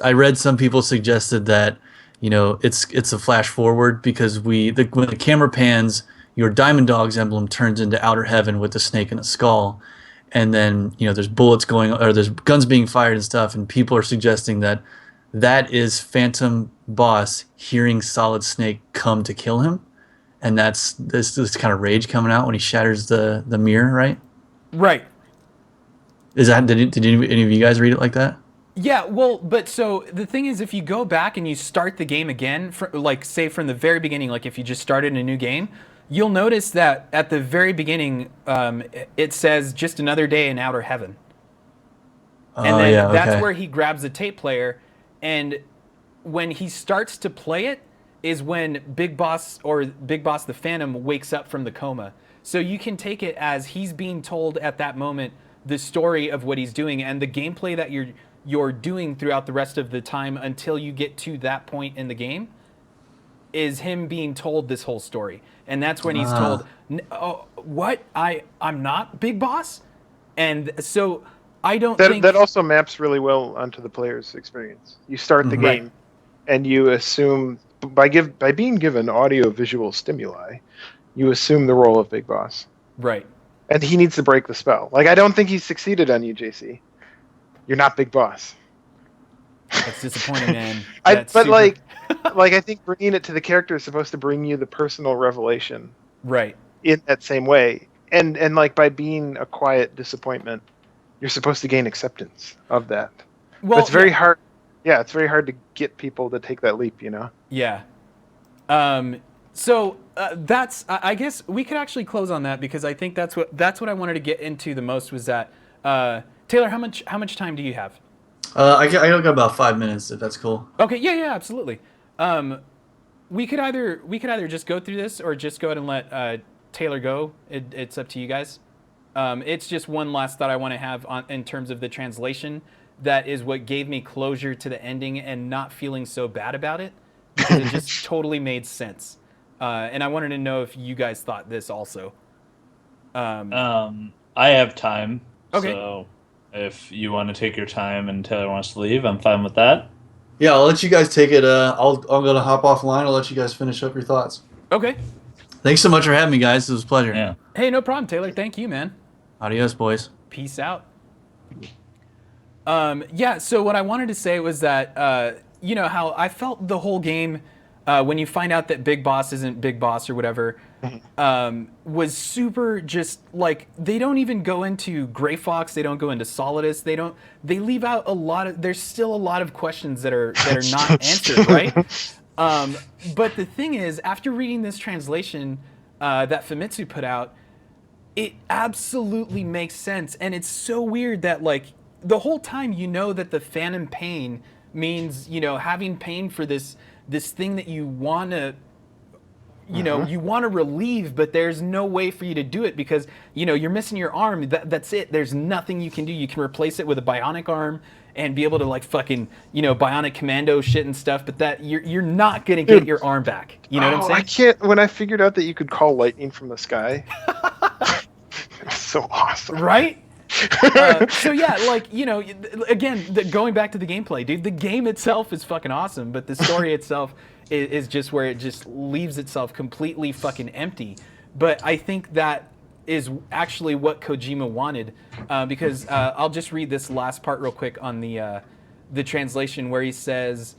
I read some people suggested that it's a flash forward because when the camera pans, your Diamond Dogs emblem turns into Outer Heaven with the snake and a skull, and then there's bullets going, or there's guns being fired and stuff, and people are suggesting that is Phantom Boss hearing Solid Snake come to kill him, and that's this kind of rage coming out when he shatters the mirror, right? Right. Did any of you guys read it like that? Yeah, well, but so the thing is, if you go back and you start the game again, like say from the very beginning, like if you just started a new game, you'll notice that at the very beginning, it says "just another day in Outer Heaven," and then that's where he grabs the tape player, and when he starts to play it is when Big Boss the Phantom wakes up from the coma. So you can take it as he's being told at that moment the story of what he's doing, and the gameplay that you're doing throughout the rest of the time until you get to that point in the game is him being told this whole story. And that's when he's told, "Oh, what? I'm not Big Boss?" And so I don't That think that also maps really well onto the player's experience. You start the Right. game, and you assume by being given audio visual stimuli, you assume the role of Big Boss, right. and he needs to break the spell. Like I don't think he's succeeded on you, JC. You're not Big Boss. That's disappointing, man. But Super... like I think bringing it to the character is supposed to bring you the personal revelation right. in that same way, and like by being a quiet disappointment, you're supposed to gain acceptance of that. Well, But it's very yeah. hard. Yeah, it's very hard to get people to take that leap. Yeah. So that's I guess we could actually close on that because I think that's what I wanted to get into the most was that Taylor, how much time do you have? I got about 5 minutes if that's cool. Okay, yeah, absolutely. We could either just go through this or just go ahead and let Taylor go. It's up to you guys. It's just one last thought I want to have in terms of the translation. That is what gave me closure to the ending and not feeling so bad about it because it just totally made sense. And I wanted to know if you guys thought this also. I have time. Okay. So if you want to take your time and Taylor wants to leave, I'm fine with that. Yeah, I'll let you guys take it. I'm gonna hop offline. I'll let you guys finish up your thoughts. Okay. Thanks so much for having me, guys. It was a pleasure. Yeah. Hey, no problem, Taylor. Thank you, man. Adios, boys. Peace out. Yeah, so what I wanted to say was that, you know, how I felt the whole game when you find out that Big Boss isn't Big Boss or whatever, was super just like, they don't even go into Gray Fox, they don't go into Solidus, they leave out a lot of, there's still a lot of questions that are not answered, right? But the thing is, after reading this translation that Famitsu put out, it absolutely makes sense. And it's so weird that, like, the whole time you know that the phantom pain means, you know, having pain for this thing that you want to, you know, you want to relieve, but there's no way for you to do it because, you know, you're missing your arm. That's it. There's nothing you can do. You can replace it with a bionic arm and be able to, like, fucking, you know, bionic commando shit and stuff, but that you're not going to get your arm back. You know what I'm saying? I can't. When I figured out that you could call lightning from the sky, it's so awesome. Right? So yeah, like, you know, again, going back to the gameplay, dude, the game itself is fucking awesome, but the story itself is just where it just leaves itself completely fucking empty. But I think that is actually what Kojima wanted, because I'll just read this last part real quick on the translation where he says,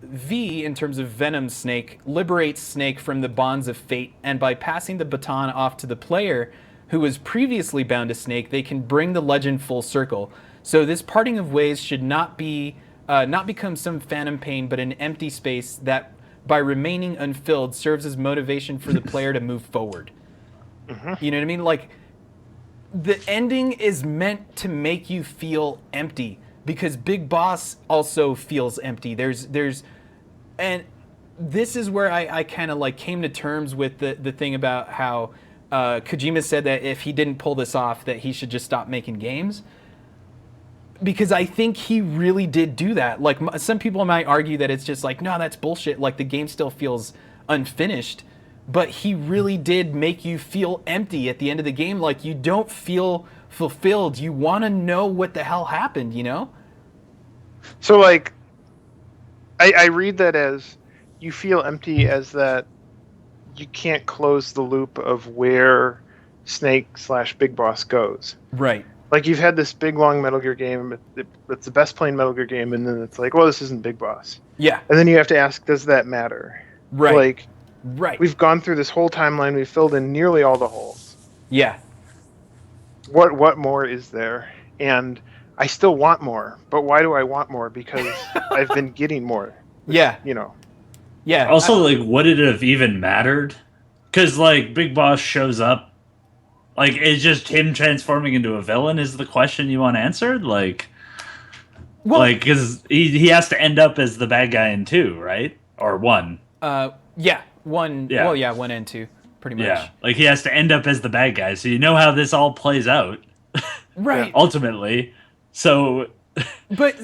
V, in terms of Venom Snake, liberates Snake from the bonds of fate, and by passing the baton off to the player who was previously bound to Snake, they can bring the legend full circle. So this parting of ways should not become some phantom pain, but an empty space that, by remaining unfilled, serves as motivation for the player to move forward. You know what I mean? Like, the ending is meant to make you feel empty because Big Boss also feels empty. And this is where I kind of like came to terms with the thing about how Kojima said that if he didn't pull this off, that he should just stop making games. Because I think he really did do that. Like, some people might argue that it's just like, no, that's bullshit. Like, the game still feels unfinished. But he really did make you feel empty at the end of the game. Like, you don't feel fulfilled. You want to know what the hell happened, you know? So, like, I read that as you feel empty as that you can't close the loop of where Snake/Big Boss goes. Right. Like, you've had this big, long Metal Gear game. It's the best playing Metal Gear game, and then it's like, well, this isn't Big Boss. Yeah. And then you have to ask, does that matter? Right. Like, right. we've gone through this whole timeline. We've filled in nearly all the holes. Yeah. What more is there? And I still want more. But why do I want more? Because I've been getting more. Yeah. You know. Yeah. Also, like, would it have even mattered? Because, like, Big Boss shows up. Like, is just him transforming into a villain is the question you want answered? Like, well, like, because he has to end up as the bad guy in 2, right? Or 1. Yeah. 1. Yeah. Well, yeah, 1 and 2, pretty much. Yeah. Like, he has to end up as the bad guy. So you know how this all plays out. Right. Ultimately. So... But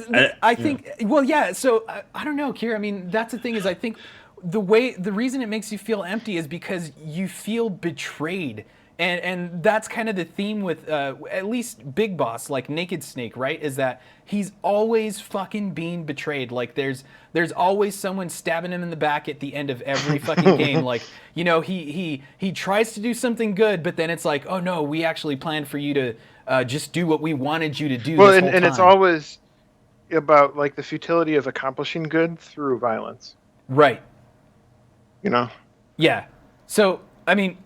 I think, well, yeah, so I don't know, Kira. I mean, that's the thing is I think the reason it makes you feel empty is because you feel betrayed And that's kind of the theme with at least Big Boss, like Naked Snake, right? Is that he's always fucking being betrayed. Like there's always someone stabbing him in the back at the end of every fucking game. Like, you know, he tries to do something good, but then it's like, oh no, we actually planned for you to just do what we wanted you to do. Well, this whole and it's time. always about like the futility of accomplishing good through violence. Right. You know, Yeah. So I mean,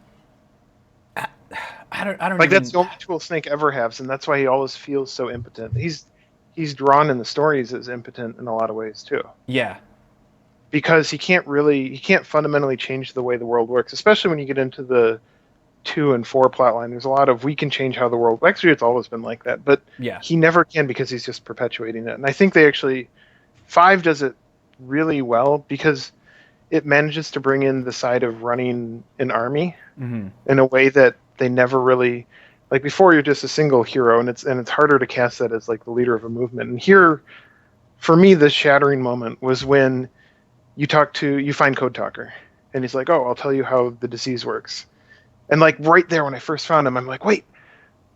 I don't like even, that's the only tool Snake ever has, and that's why he always feels so impotent. He's drawn in the stories as impotent in a lot of ways too, yeah. because he can't fundamentally change the way the world works, especially when you get into the 2 and 4 plotline. There's a lot of we can change how the world. Actually, it's always been like that, but Yeah. he never can because he's just perpetuating it. And I think they actually 5 does it really well because it manages to bring in the side of running an army in a way that they never really like. Before, you're just a single hero, and it's harder to cast that as like the leader of a movement. And here, for me, the shattering moment was when you find Code Talker, and he's like, "Oh, I'll tell you how the disease works." And like right there, when I first found him, I'm like, "Wait,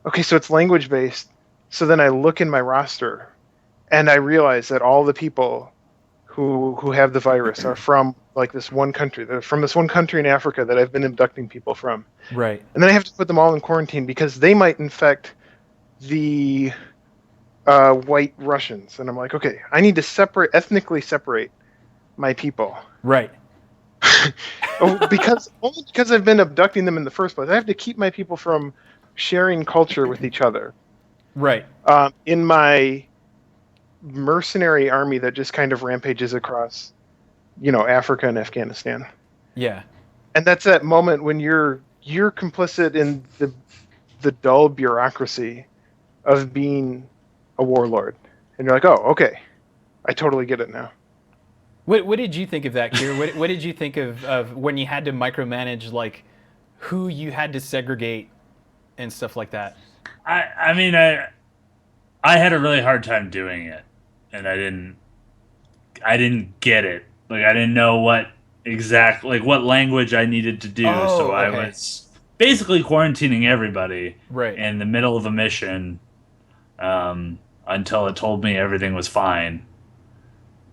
okay, so it's language based." So then I look in my roster, and I realize that all the people who have the virus are from like this one country. They're from this one country in Africa that I've been abducting people from. Right. And then I have to put them all in quarantine because they might infect the white Russians. And I'm like, okay, I need to ethnically separate my people. Right. Only because I've been abducting them in the first place. I have to keep my people from sharing culture with each other. Right. In my mercenary army that just kind of rampages across, Africa and Afghanistan. Yeah. And that's that moment when you're complicit in the dull bureaucracy of being a warlord, and you're like, oh, okay, I totally get it now. What did you think of that, Kier? What did you think of when you had to micromanage like who you had to segregate and stuff like that? I mean, I had a really hard time doing it, and I didn't get it. Like I didn't know what language I needed to do. So I was basically quarantining everybody right in the middle of a mission until it told me everything was fine.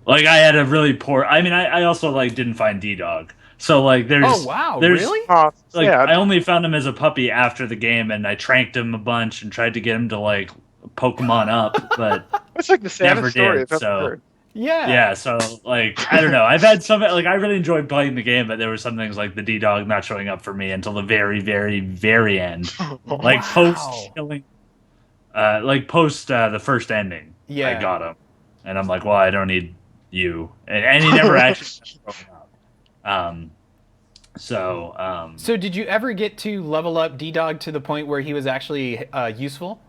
Like I had a really poor. I mean, I also like didn't find D-Dog. So like there's. Oh wow! There's, really? Like sad. I only found him as a puppy after the game, and I tranked him a bunch and tried to get him to like Pokemon up, but It's like the saddest story I've ever heard. Yeah. Yeah, so like I don't know. I've had some like I really enjoyed playing the game, but there were some things like the D-Dog not showing up for me until the very, very, very end. Like post killing post the first ending. Yeah. I got him. And I'm like, well, I don't need you. And he never actually showed up. So did you ever get to level up D-Dog to the point where he was actually useful?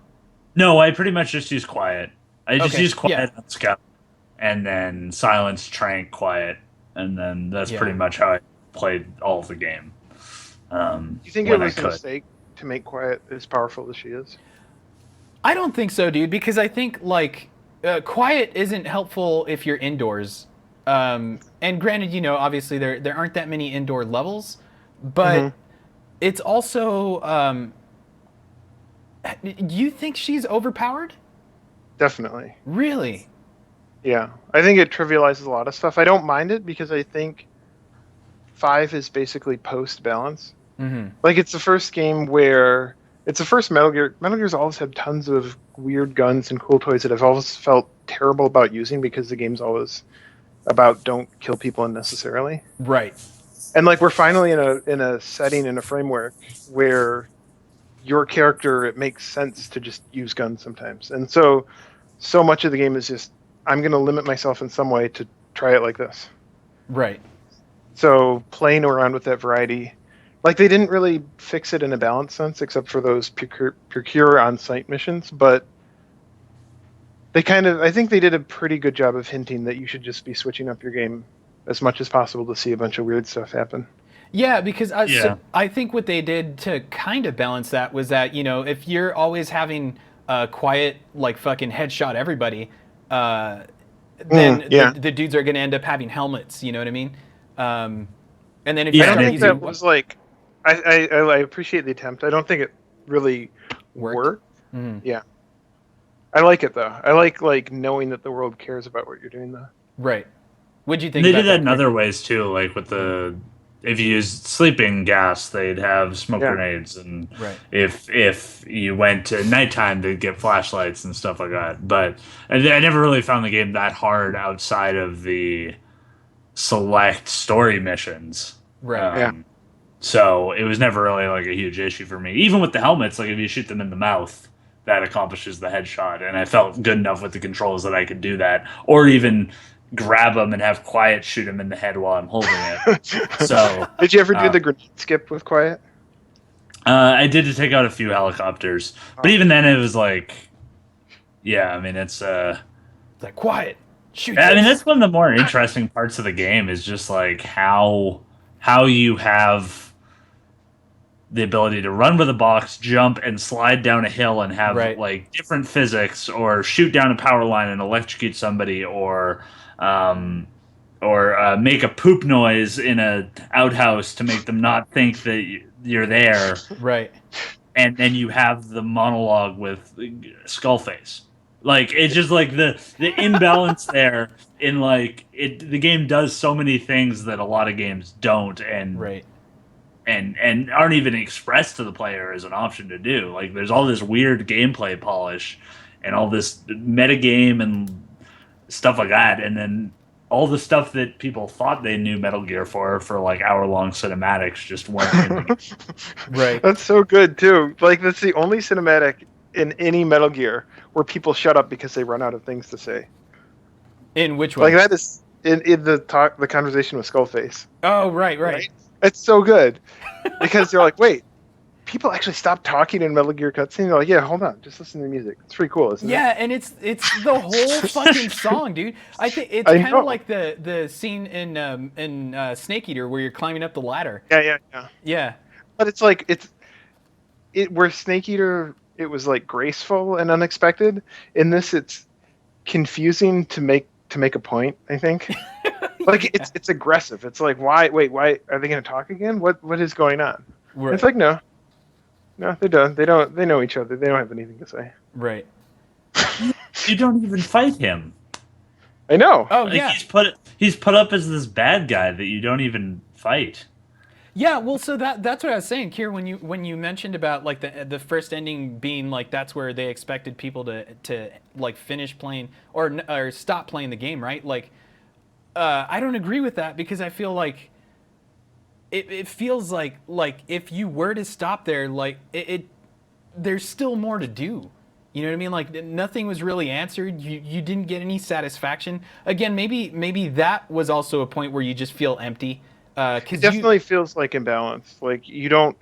No, I pretty much just use Quiet. I just use Quiet Yeah. on Scout. And then Silence, Trank, Quiet. And then that's pretty much how I played all of the game. Do you think it was a mistake to make Quiet as powerful as she is? I don't think so, dude, because I think like Quiet isn't helpful if you're indoors. And granted, obviously there aren't that many indoor levels, but it's also. Do you think she's overpowered? Definitely. Really? Yeah, I think it trivializes a lot of stuff. I don't mind it because I think 5 is basically post balance. Mm-hmm. Like it's the first game where it's the first Metal Gear. Metal Gear's always had tons of weird guns and cool toys that I've always felt terrible about using because the game's always about don't kill people unnecessarily. Right. And like we're finally in a setting, in a framework where your character, it makes sense to just use guns sometimes. And so much of the game is just I'm going to limit myself in some way to try it like this. Right. So playing around with that variety, like they didn't really fix it in a balanced sense, except for those procure on-site missions. But I think they did a pretty good job of hinting that you should just be switching up your game as much as possible to see a bunch of weird stuff happen. Yeah, because so I think what they did to kind of balance that was that, if you're always having Quiet, like fucking headshot everybody, then the dudes are going to end up having helmets, you know what I mean? And then if you I don't start think using... that was like I appreciate the attempt. I don't think it really worked. Yeah, I like it though. I like knowing that the world cares about what you're doing though. Right. What'd you think And they about did that in Chris? other ways too, like with the if you used sleeping gas, they'd have smoke Yeah. grenades, and Right. if you went to nighttime, they'd get flashlights and stuff like that. But I never really found the game that hard outside of the select story missions. Right. Yeah. So it was never really like a huge issue for me. Even with the helmets, like if you shoot them in the mouth, that accomplishes the headshot, and I felt good enough with the controls that I could do that, or even grab them and have Quiet shoot him in the head while I'm holding it. So Did you ever do the grenade skip with Quiet? I did to take out a few helicopters, but even then it was like, yeah, I mean it's It's like quiet. Shoot. I mean this. that's one of the more interesting parts of the game is just like how you have the ability to run with a box, jump, and slide down a hill and have Right. like different physics, or shoot down a power line and electrocute somebody, or make a poop noise in a outhouse to make them not think that you're there, Right. and then you have the monologue with Skullface. Like it's just like the imbalance there in like the game does so many things that a lot of games don't, and Right. and aren't even expressed to the player as an option to do. Like there's all this weird gameplay polish and all this metagame and stuff like that, and then all the stuff that people thought they knew Metal Gear for like hour-long cinematics just weren't in the game. Right. That's so good too. Like that's the only cinematic in any Metal Gear where people shut up because they run out of things to say. In which one? Like that is in the conversation with Skullface. Oh, right. It's so good because they're like, wait, people actually stop talking in Metal Gear cutscene. They're like, yeah, hold on, just listen to the music. It's pretty cool, isn't it? Yeah, and it's the whole fucking song, dude. I think it's I kind know. of like the scene in Snake Eater where you're climbing up the ladder. Yeah. Yeah. But it's like where Snake Eater it was like graceful and unexpected. In this, it's confusing to make a point. I think. Like it's aggressive. It's like why are they going to talk again? What is going on? Right. It's like no, they don't. They know each other. They don't have anything to say. Right. You don't even fight him. I know. Oh, Like, yeah. he's put up as this bad guy that you don't even fight. Yeah, well, so that's what I was saying, Kier, when you mentioned about like the first ending being like that's where they expected people to like finish playing or stop playing the game, right? Like, I don't agree with that because I feel like it feels like if you were to stop there, like there's still more to do. You know what I mean? Like nothing was really answered. You didn't get any satisfaction. Again, maybe that was also a point where you just feel empty. It definitely feels like imbalance. Like you don't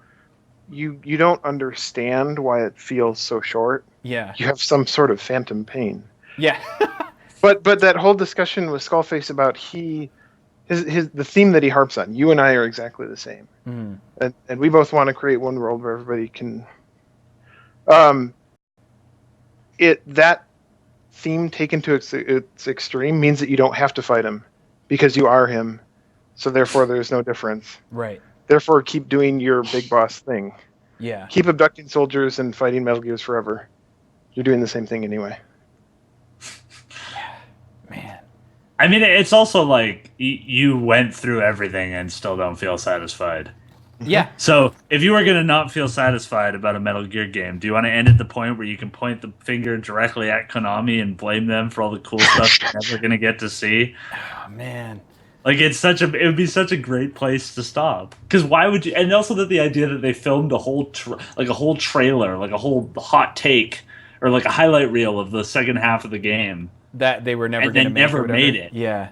understand why it feels so short. Yeah. You have some sort of phantom pain. Yeah. But that whole discussion with Skullface about the theme that he harps on, you and I are exactly the same. Mm. And we both want to create one world where everybody can that theme taken to its extreme means that you don't have to fight him because you are him. So therefore there's no difference. Right. Therefore keep doing your big boss thing. Yeah. Keep abducting soldiers and fighting Metal Gears forever. You're doing the same thing anyway. Man. I mean, it's also like you went through everything and still don't feel satisfied. Yeah. So if you were going to not feel satisfied about a Metal Gear game, do you want to end at the point where you can point the finger directly at Konami and blame them for all the cool stuff you're never going to get to see? Oh, man. Like it would be such a great place to stop. Because why would you? And also the idea that they filmed a whole trailer, like a whole hot take, or like a highlight reel of the second half of the game, That they were never and going to then make. never or whatever. made it. Yeah.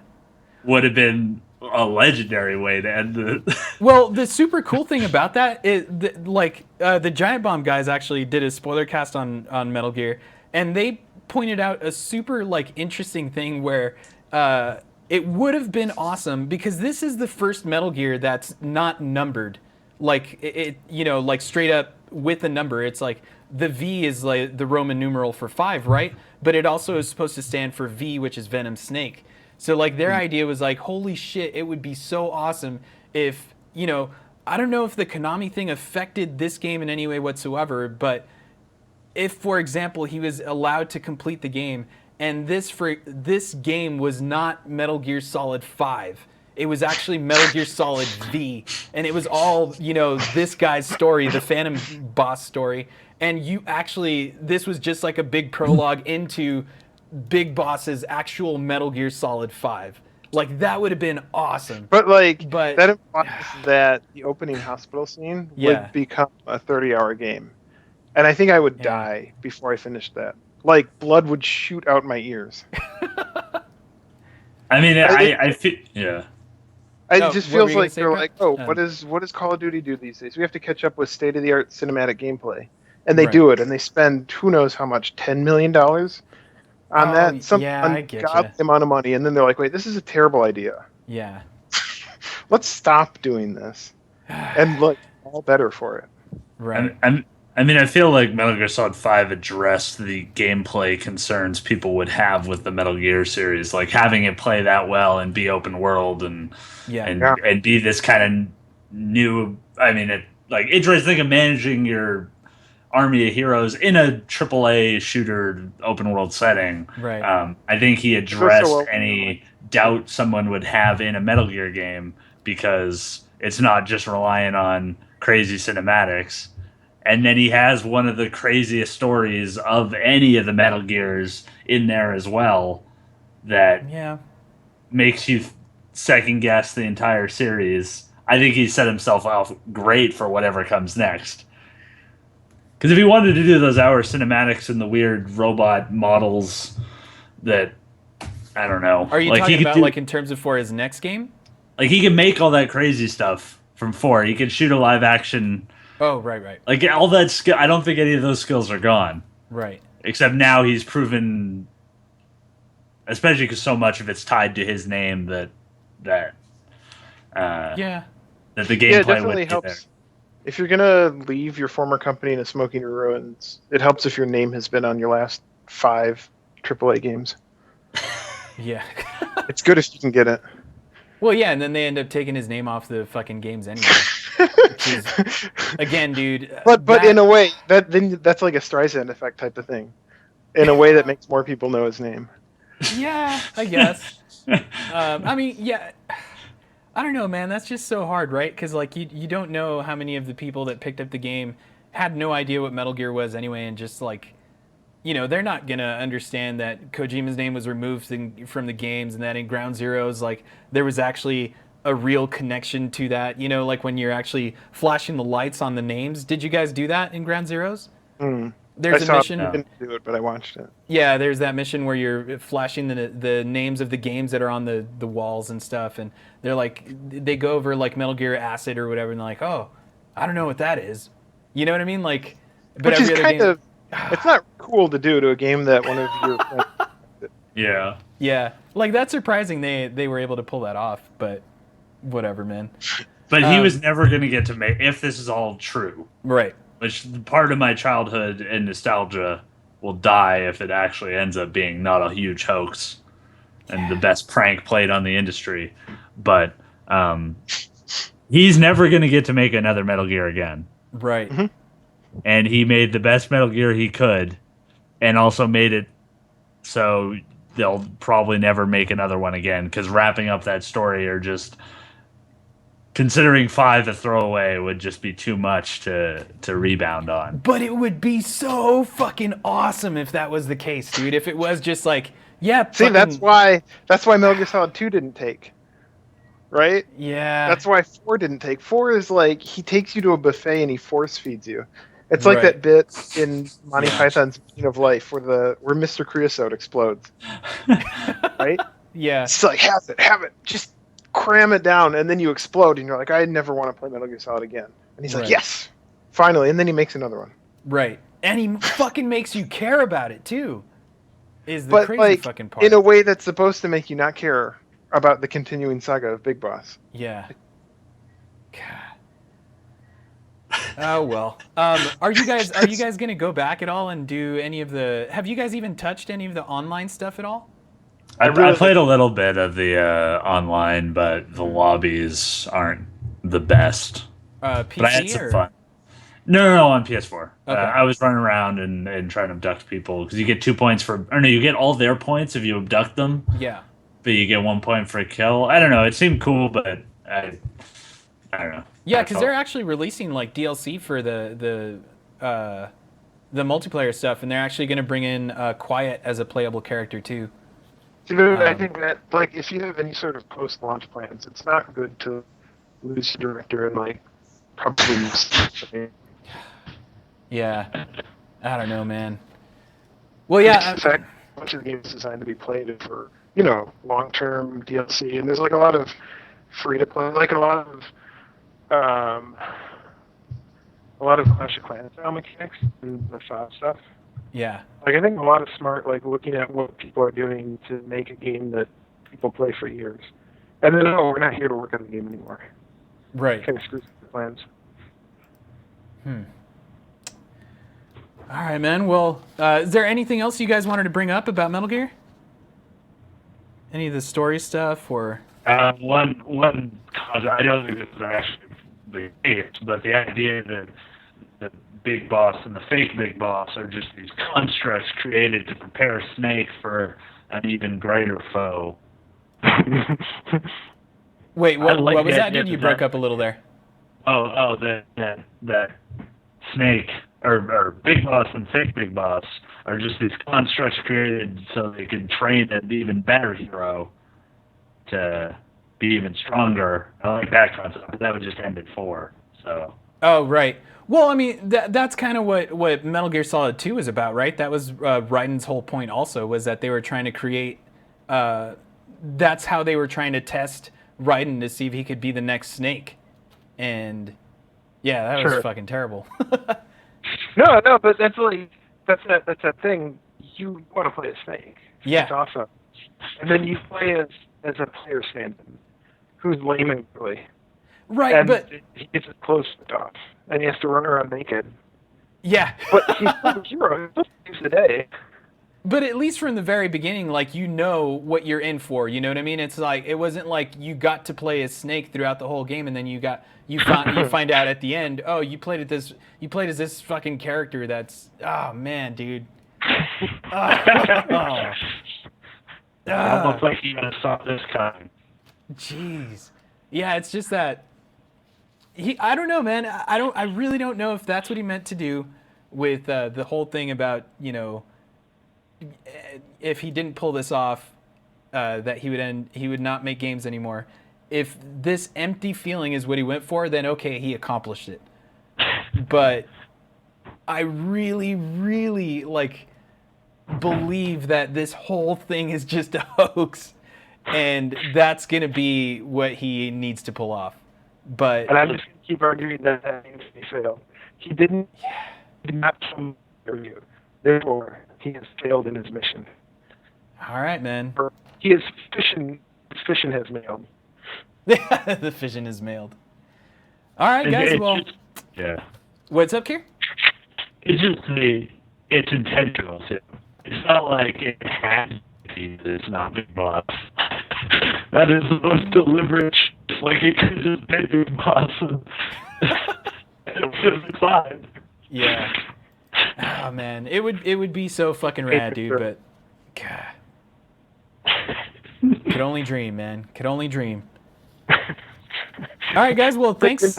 Would have been a legendary way to end the. Well, the super cool thing about that is, the Giant Bomb guys actually did a spoiler cast on Metal Gear, and they pointed out a super interesting thing where it would have been awesome because this is the first Metal Gear that's not numbered, like straight up with a number. It's like the V is like the Roman numeral for 5, right? But it also is supposed to stand for V, which is Venom Snake. So like their idea was like, holy shit, it would be so awesome if, I don't know if the Konami thing affected this game in any way whatsoever, but if, for example, he was allowed to complete the game, and this game was not Metal Gear Solid 5. It was actually Metal Gear Solid V, and it was all, this guy's story, the Phantom boss story, and this was just like a big prologue into Big Boss's actual Metal Gear Solid 5. Like, that would have been awesome. But that implies that the opening hospital scene would become a 30-hour game. And I think I would die before I finished that. Like, blood would shoot out my ears. I mean, I feel, yeah. It just feels like they're like, what does Call of Duty do these days? We have to catch up with state-of-the-art cinematic gameplay. And they do it, and they spend who knows how much, $10 million on that? Some ungodly amount of money. And then they're like, wait, this is a terrible idea. Yeah. Let's stop doing this. And look, all better for it. Right. I mean, I feel like Metal Gear Solid 5 addressed the gameplay concerns people would have with the Metal Gear series, like having it play that well and be open world and be this kind of new. I mean, interesting thing of managing your army of heroes in a AAA shooter open world setting. Right. I think he addressed any doubt someone would have in a Metal Gear game because it's not just relying on crazy cinematics. And then he has one of the craziest stories of any of the Metal Gears in there as well that makes you second guess the entire series. I think he set himself off great for whatever comes next. Because if he wanted to do those hour cinematics and the weird robot models that, I don't know. Are you talking about in terms of for his next game? Like, he can make all that crazy stuff from 4. He can shoot a live action... Oh, right. Like, all that skill, I don't think any of those skills are gone. Right. Except now he's proven, especially because so much of it's tied to his name that the gameplay definitely would helps. there. If you're gonna leave your former company in a smoking ruins, it helps if your name has been on your last 5 AAA games. Yeah. It's good if you can get it. Well, yeah, and then they end up taking his name off the fucking games anyway. Which is, again, dude. But in a way, that's like a Streisand effect type of thing. In a way that makes more people know his name. Yeah, I guess. I mean, yeah. I don't know, man. That's just so hard, right? Because you don't know how many of the people that picked up the game had no idea what Metal Gear was anyway, and just they're not gonna understand that Kojima's name was removed from the games, and that in Ground Zeroes, there was actually a real connection to that. Like when you're actually flashing the lights on the names. Did you guys do that in Ground Zeroes? There's a mission. I didn't do it, but I watched it. Yeah, there's that mission where you're flashing the names of the games that are on the walls and stuff, and they go over Metal Gear Acid or whatever, and they're like, oh, I don't know what that is. You know what I mean? But which every is other kind game... of. It's not cool to do to a game that one of your friends. Yeah. Yeah. That's surprising they were able to pull that off, but whatever, man. But he was never going to get to make, if this is all true. Right. Which part of my childhood and nostalgia will die if it actually ends up being not a huge hoax and the best prank played on the industry. But he's never going to get to make another Metal Gear again. Right. Mm-hmm. And he made the best Metal Gear he could, and also made it so they'll probably never make another one again, because wrapping up that story or just considering 5 a throwaway would just be too much to rebound on. But it would be so fucking awesome if that was the case, dude. If it was just See, that's why Metal Gear Solid 2 didn't take. Right? Yeah. That's why 4 didn't take. 4 is he takes you to a buffet and he force feeds you. It's like that bit in Monty Python's Meaning of Life where Mr. Creosote explodes. Right? Yeah. It's like, have it. Just cram it down, and then you explode, and you're like, I never want to play Metal Gear Solid again. And he's like, yes, finally. And then he makes another one. Right. And he fucking makes you care about it, too. Is the crazy fucking part. In a way that's supposed to make you not care about the continuing saga of Big Boss. Yeah. God. Oh well. Are you guys gonna go back at all and do any of the? Have you guys even touched any of the online stuff at all? I played a little bit of the online, but the lobbies aren't the best. but I had PC some or? fun. No, on PS4. Okay. I was running around and trying to abduct people because you get 2 points for, or no, you get all their points if you abduct them, Yeah. but you get 1 point for a kill. I don't know. It seemed cool, but I don't know. Yeah, I because felt they're actually releasing like DLC for the multiplayer stuff, and they're actually going to bring in Quiet as a playable character too. See, but I think that, like, if you have any sort of post-launch plans, it's not good to lose your director and, like, probably Yeah, I don't know, man. Well, yeah, the fact a bunch of the games is designed to be played for, long-term DLC, and there's, like, a lot of free-to-play, like, a lot of Clash of Clans style mechanics and the FOB stuff. yeah, Like, I think a lot of smart, like, looking at what people are doing to make a game that people play for years. And then, we're not here to work on the game anymore. right. Kind of screws the plans. All right, man. Well, is there anything else you guys wanted to bring up about Metal Gear? Any of the story stuff, or? one cause I don't think this is actually the case, but the idea that the big boss and the fake big boss are just these constructs created to prepare Snake for an even greater foe. Wait, I what like was the that, idea dude? You that- broke up a little there. That Snake or Big Boss and Fake Big Boss are just these constructs created so they can train an even better hero to be even stronger. I like that concept, but that would just end at 4. So. Oh, right. Well, I mean, that's kind of what Metal Gear Solid 2 is about, right? That was Raiden's whole point also, was that they were trying to create... that's how they were trying to test Raiden to see if he could be the next Snake. And, yeah, that was Sure. fucking terrible. No, but that's that thing. You want to play as Snake. Yeah. It's awesome. And then you play as a player stand-in who's lame and ugly. Right, And but... he gets his clothes ripped off. And he has to run around naked. Yeah. But he's still a hero. He saves the day. But at least from the very beginning, like, you know what you're in for. You know what I mean? It's like, it wasn't like you got to play as Snake throughout the whole game, and then you find out at the end, oh, you played as this fucking character that's, oh man, dude. Almost like you gotta stop this kind. Jeez. Yeah, it's just that I don't know, man. I really don't know if that's what he meant to do with the whole thing about, if he didn't pull this off, that he would not make games anymore. If this empty feeling is what he went for, then okay, he accomplished it. But I really, really believe that this whole thing is just a hoax, and that's gonna be what he needs to pull off. But And I'm just going to keep arguing that means he failed. He did not come you. Therefore, he has failed in his mission. all right, man. He is fission has mailed. The fission is mailed. All right, guys. Well, Yeah. what's up, Kier? It's just it's intentional too. It's not like it has to be that it's not Big Boss. That is the most deliberate. Like it could just be Big Boss and it would be fine. Yeah. Oh man, it would be so fucking rad, dude. But God, could only dream, man. Could only dream. All right, guys. Well, thanks.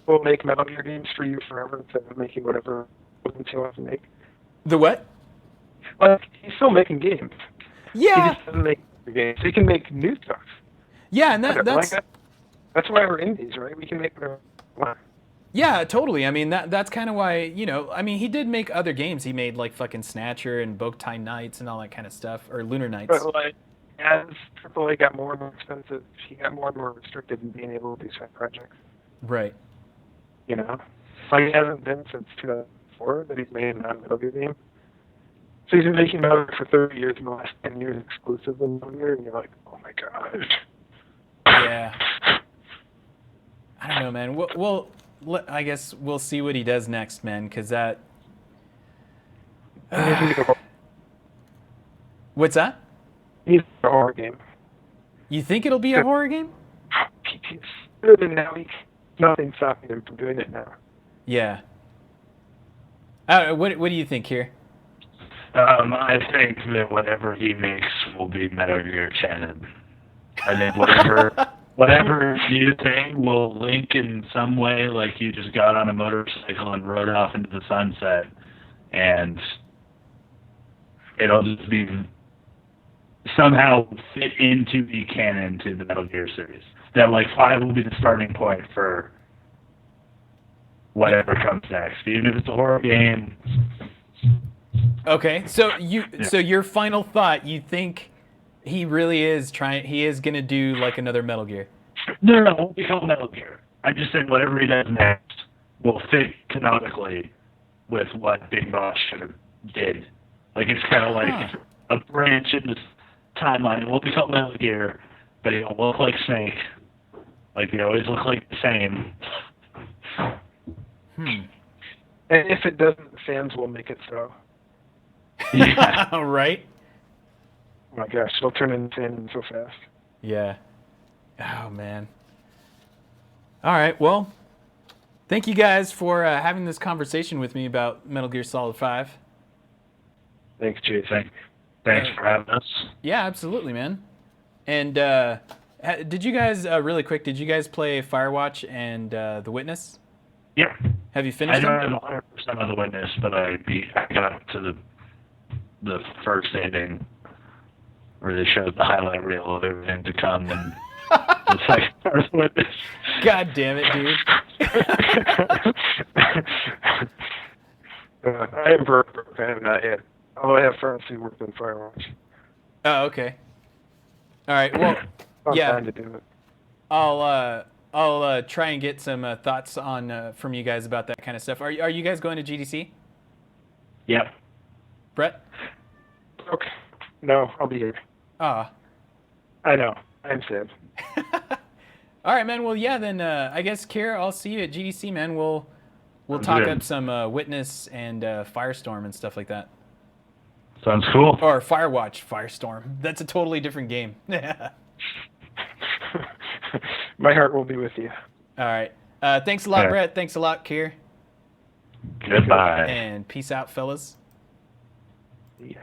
We'll make Metal Gear games for you forever instead of making whatever he wants to make. The what? But he's still making games. He Yeah. just doesn't make games. He can make new stuff. Yeah, and That's why we're indies, right? We can make whatever we want. yeah, totally. I mean, that's kind of why, I mean, he did make other games. He made like fucking Snatcher and Boktai Nights and all that kind of stuff, or Lunar Nights. But like, as AAA got more and more expensive, he got more and more restricted in being able to do side projects. Right. Like it hasn't been since 2004 that he's made a non-Metal Gear game. So he's been making Metal Gear for 30 years, and the last 10 years exclusive in Metal Gear, and you're like, oh my god. Yeah. I don't know, man. I guess we'll see what he does next, man, because that... What's that? He's a horror game. You think it'll be a horror game? It's better than now. Nothing stopping him from doing it now. Yeah. What do you think here? I think that whatever he makes will be Metal Gear canon. I think whatever you think will link in some way, like you just got on a motorcycle and rode off into the sunset, and it'll just be somehow fit into the canon to the Metal Gear series. That like 5 will be the starting point for whatever comes next, even if it's a horror game. Okay, so your final thought, you think he really is he is gonna do like another Metal Gear? No, it won't be called Metal Gear. I just said whatever he does next will fit canonically with what Big Boss should have did. Like it's kind of like a branch in this timeline. It won't be called Metal Gear, but it'll look like Snake. Like they always look like the same. And if it doesn't, fans will make it so. Yeah. Right? Oh my gosh, they'll turn into fans so fast. Yeah. Oh, man. All right, well, thank you guys for having this conversation with me about Metal Gear Solid 5. Thanks, Jason. Thanks for having us. Yeah, absolutely, man. And did you guys, really quick, did you guys play Firewatch and The Witness? Yeah. Have you finished I them? don't have 100% of The Witness, but I got to the first ending where they showed the highlight reel of everything to come and the second part of The Witness. God damn it, dude. I am a fan of that yet. Although I have friends who work in Firewatch. Oh, okay. All right, well, I'm yeah. trying to do it. I'll try and get some thoughts on from you guys about that kind of stuff. Are you guys going to GDC? Yep. Brett? Okay. No, I'll be here. Ah. I know. I'm sad. All right, man. Well, yeah. Then I guess, Kier, I'll see you at GDC, man. We'll talk up some Witness and Firestorm and stuff like that. Sounds cool. Or Firewatch, Firestorm. That's a totally different game. My heart will be with you. All right. Thanks a lot, Brett. Thanks a lot, Kier. Goodbye. And peace out, fellas. Yeah.